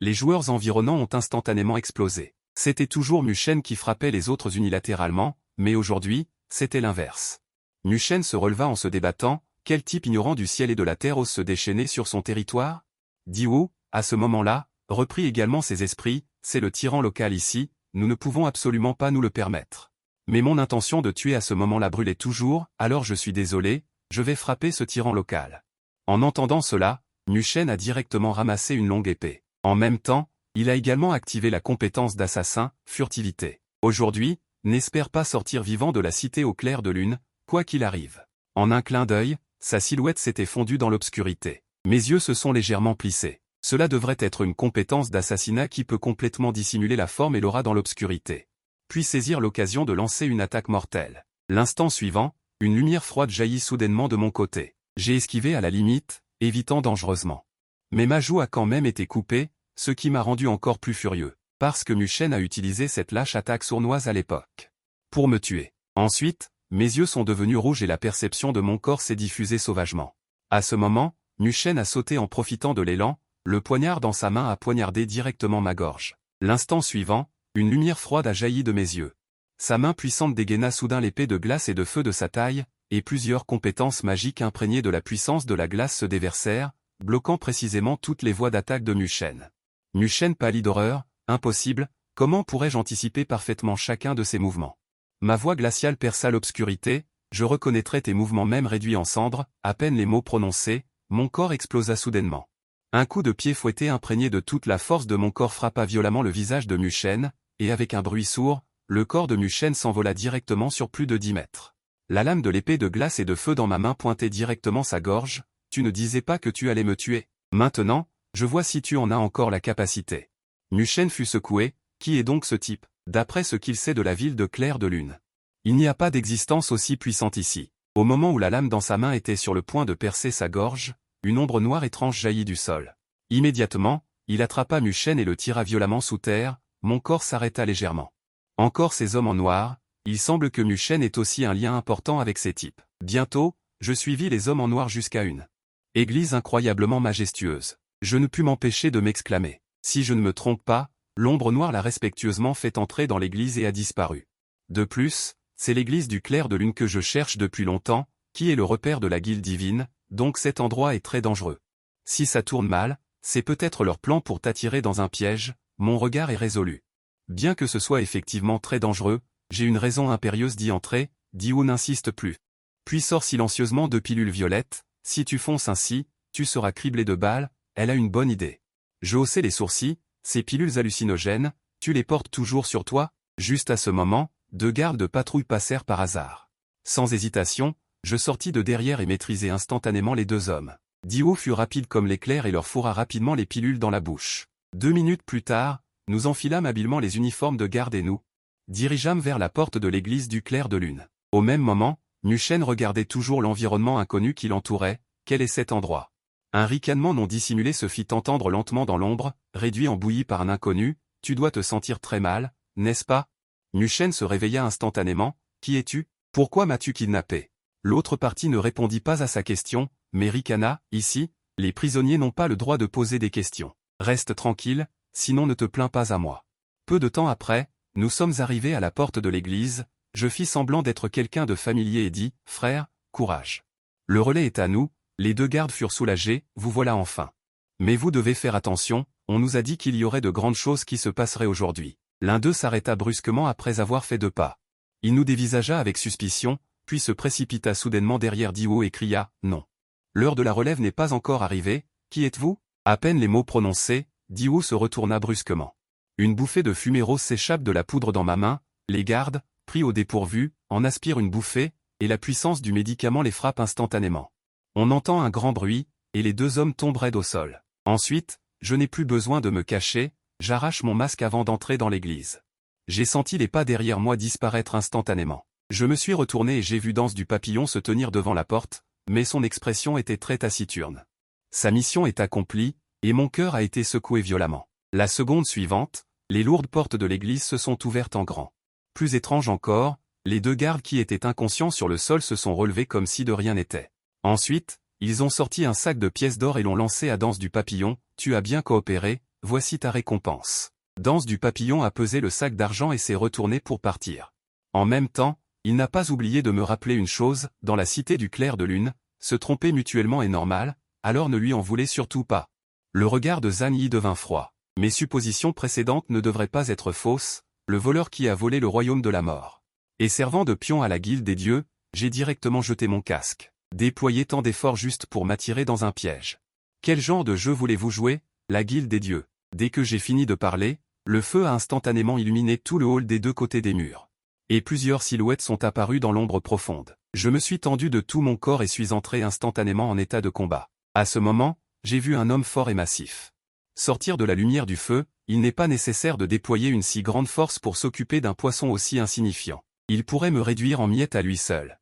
Speaker 1: Les joueurs environnants ont instantanément explosé. C'était toujours Mu Shen qui frappait les autres unilatéralement, mais aujourd'hui, c'était l'inverse. Mu Shen se releva en se débattant. Quel type ignorant du ciel et de la terre ose se déchaîner sur son territoire? Dio, à ce moment-là, reprit également ses esprits, c'est le tyran local ici, nous ne pouvons absolument pas nous le permettre. Mais mon intention de tuer à ce moment-là brûlait toujours, alors je suis désolé, je vais frapper ce tyran local. En entendant cela, Mu Shen a directement ramassé une longue épée. En même temps, il a également activé la compétence d'assassin, furtivité. Aujourd'hui, n'espère pas sortir vivant de la cité au clair de lune, quoi qu'il arrive. En un clin d'œil, sa silhouette s'était fondue dans l'obscurité. Mes yeux se sont légèrement plissés. Cela devrait être une compétence d'assassinat qui peut complètement dissimuler la forme et l'aura dans l'obscurité. Puis saisir l'occasion de lancer une attaque mortelle. L'instant suivant, une lumière froide jaillit soudainement de mon côté. J'ai esquivé à la limite, évitant dangereusement. Mais ma joue a quand même été coupée, ce qui m'a rendu encore plus furieux, parce que Mu Shen a utilisé cette lâche attaque sournoise à l'époque. Pour me tuer. Ensuite, mes yeux sont devenus rouges et la perception de mon corps s'est diffusée sauvagement. À ce moment, Mu Shen a sauté en profitant de l'élan, le poignard dans sa main a poignardé directement ma gorge. L'instant suivant, une lumière froide a jailli de mes yeux. Sa main puissante dégaina soudain l'épée de glace et de feu de sa taille, et plusieurs compétences magiques imprégnées de la puissance de la glace se déversèrent, bloquant précisément toutes les voies d'attaque de Mu Shen. Mu Shen pâlit d'horreur, impossible, comment pourrais-je anticiper parfaitement chacun de ces mouvements? Ma voix glaciale perça l'obscurité, je reconnaîtrais tes mouvements même réduits en cendres, à peine les mots prononcés, mon corps explosa soudainement. Un coup de pied fouetté imprégné de toute la force de mon corps frappa violemment le visage de Muchen, et avec un bruit sourd, le corps de Muchen s'envola directement sur plus de 10 mètres. La lame de l'épée de glace et de feu dans ma main pointait directement sa gorge. Tu ne disais pas que tu allais me tuer. Maintenant, je vois si tu en as encore la capacité. Muchen fut secoué. Qui est donc ce type, d'après ce qu'il sait de la ville de Clair de Lune? Il n'y a pas d'existence aussi puissante ici. Au moment où la lame dans sa main était sur le point de percer sa gorge, une ombre noire étrange jaillit du sol. Immédiatement, il attrapa Muchen et le tira violemment sous terre, mon corps s'arrêta légèrement. Encore ces hommes en noir, il semble que Muchen ait aussi un lien important avec ces types. Bientôt, je suivis les hommes en noir jusqu'à une église incroyablement majestueuse. Je ne pus m'empêcher de m'exclamer. Si je ne me trompe pas, l'ombre noire l'a respectueusement fait entrer dans l'église et a disparu. De plus, c'est l'église du Clair de Lune que je cherche depuis longtemps, qui est le repère de la guilde divine, donc cet endroit est très dangereux. Si ça tourne mal, c'est peut-être leur plan pour t'attirer dans un piège, mon regard est résolu. Bien que ce soit effectivement très dangereux, j'ai une raison impérieuse d'y entrer, Dio n'insiste plus. Puis sort silencieusement 2 pilules violettes, si tu fonces ainsi, tu seras criblé de balles, elle a une bonne idée. Je haussai les sourcils, ces pilules hallucinogènes, tu les portes toujours sur toi? Juste à ce moment, 2 gardes de patrouille passèrent par hasard. Sans hésitation, je sortis de derrière et maîtrisai instantanément les 2 hommes. Dio fut rapide comme l'éclair et leur fourra rapidement les pilules dans la bouche. 2 minutes plus tard, nous enfilâmes habilement les uniformes de garde et nous dirigeâmes vers la porte de l'église du Clair de Lune. Au même moment, Muchen regardait toujours l'environnement inconnu qui l'entourait. Quel est cet endroit? Un ricanement non dissimulé se fit entendre lentement dans l'ombre, réduit en bouillie par un inconnu. Tu dois te sentir très mal, n'est-ce pas? Muchen se réveilla instantanément. Qui es-tu? Pourquoi m'as-tu kidnappé? L'autre partie ne répondit pas à sa question, mais ricana. Ici, les prisonniers n'ont pas le droit de poser des questions. Reste tranquille, sinon ne te plains pas à moi. Peu de temps après, nous sommes arrivés à la porte de l'église. Je fis semblant d'être quelqu'un de familier et dis, frère, courage. Le relais est à nous. Les 2 gardes furent soulagés, vous voilà enfin. Mais vous devez faire attention, on nous a dit qu'il y aurait de grandes choses qui se passeraient aujourd'hui. L'un d'eux s'arrêta brusquement après avoir fait 2 pas. Il nous dévisagea avec suspicion, puis se précipita soudainement derrière Dio et cria, non. L'heure de la relève n'est pas encore arrivée, qui êtes-vous? À peine les mots prononcés, Dio se retourna brusquement. Une bouffée de fumée rose s'échappe de la poudre dans ma main, les gardes, pris au dépourvu, en aspirent une bouffée, et la puissance du médicament les frappe instantanément. On entend un grand bruit, et les 2 hommes tombent raides au sol. Ensuite, je n'ai plus besoin de me cacher, j'arrache mon masque avant d'entrer dans l'église. J'ai senti les pas derrière moi disparaître instantanément. Je me suis retourné et j'ai vu Danse du Papillon se tenir devant la porte, mais son expression était très taciturne. Sa mission est accomplie, et mon cœur a été secoué violemment. La seconde suivante, les lourdes portes de l'église se sont ouvertes en grand. Plus étrange encore, les 2 gardes qui étaient inconscients sur le sol se sont relevés comme si de rien n'était. Ensuite, ils ont sorti un sac de pièces d'or et l'ont lancé à Danse du Papillon. Tu as bien coopéré, voici ta récompense. Danse du Papillon a pesé le sac d'argent et s'est retourné pour partir. En même temps, il n'a pas oublié de me rappeler une chose, dans la cité du Clair de Lune, se tromper mutuellement est normal, alors ne lui en voulez surtout pas. Le regard de Zhang Yi devint froid. Mes suppositions précédentes ne devraient pas être fausses, le voleur qui a volé le royaume de la mort. Et servant de pion à la guilde des dieux, j'ai directement jeté mon casque. Déployer tant d'efforts juste pour m'attirer dans un piège. Quel genre de jeu voulez-vous jouer? La guilde des dieux. Dès que j'ai fini de parler, le feu a instantanément illuminé tout le hall des 2 côtés des murs. Et plusieurs silhouettes sont apparues dans l'ombre profonde. Je me suis tendu de tout mon corps et suis entré instantanément en état de combat. À ce moment, j'ai vu un homme fort et massif sortir de la lumière du feu. Il n'est pas nécessaire de déployer une si grande force pour s'occuper d'un poisson aussi insignifiant. Il pourrait me réduire en miettes à lui seul.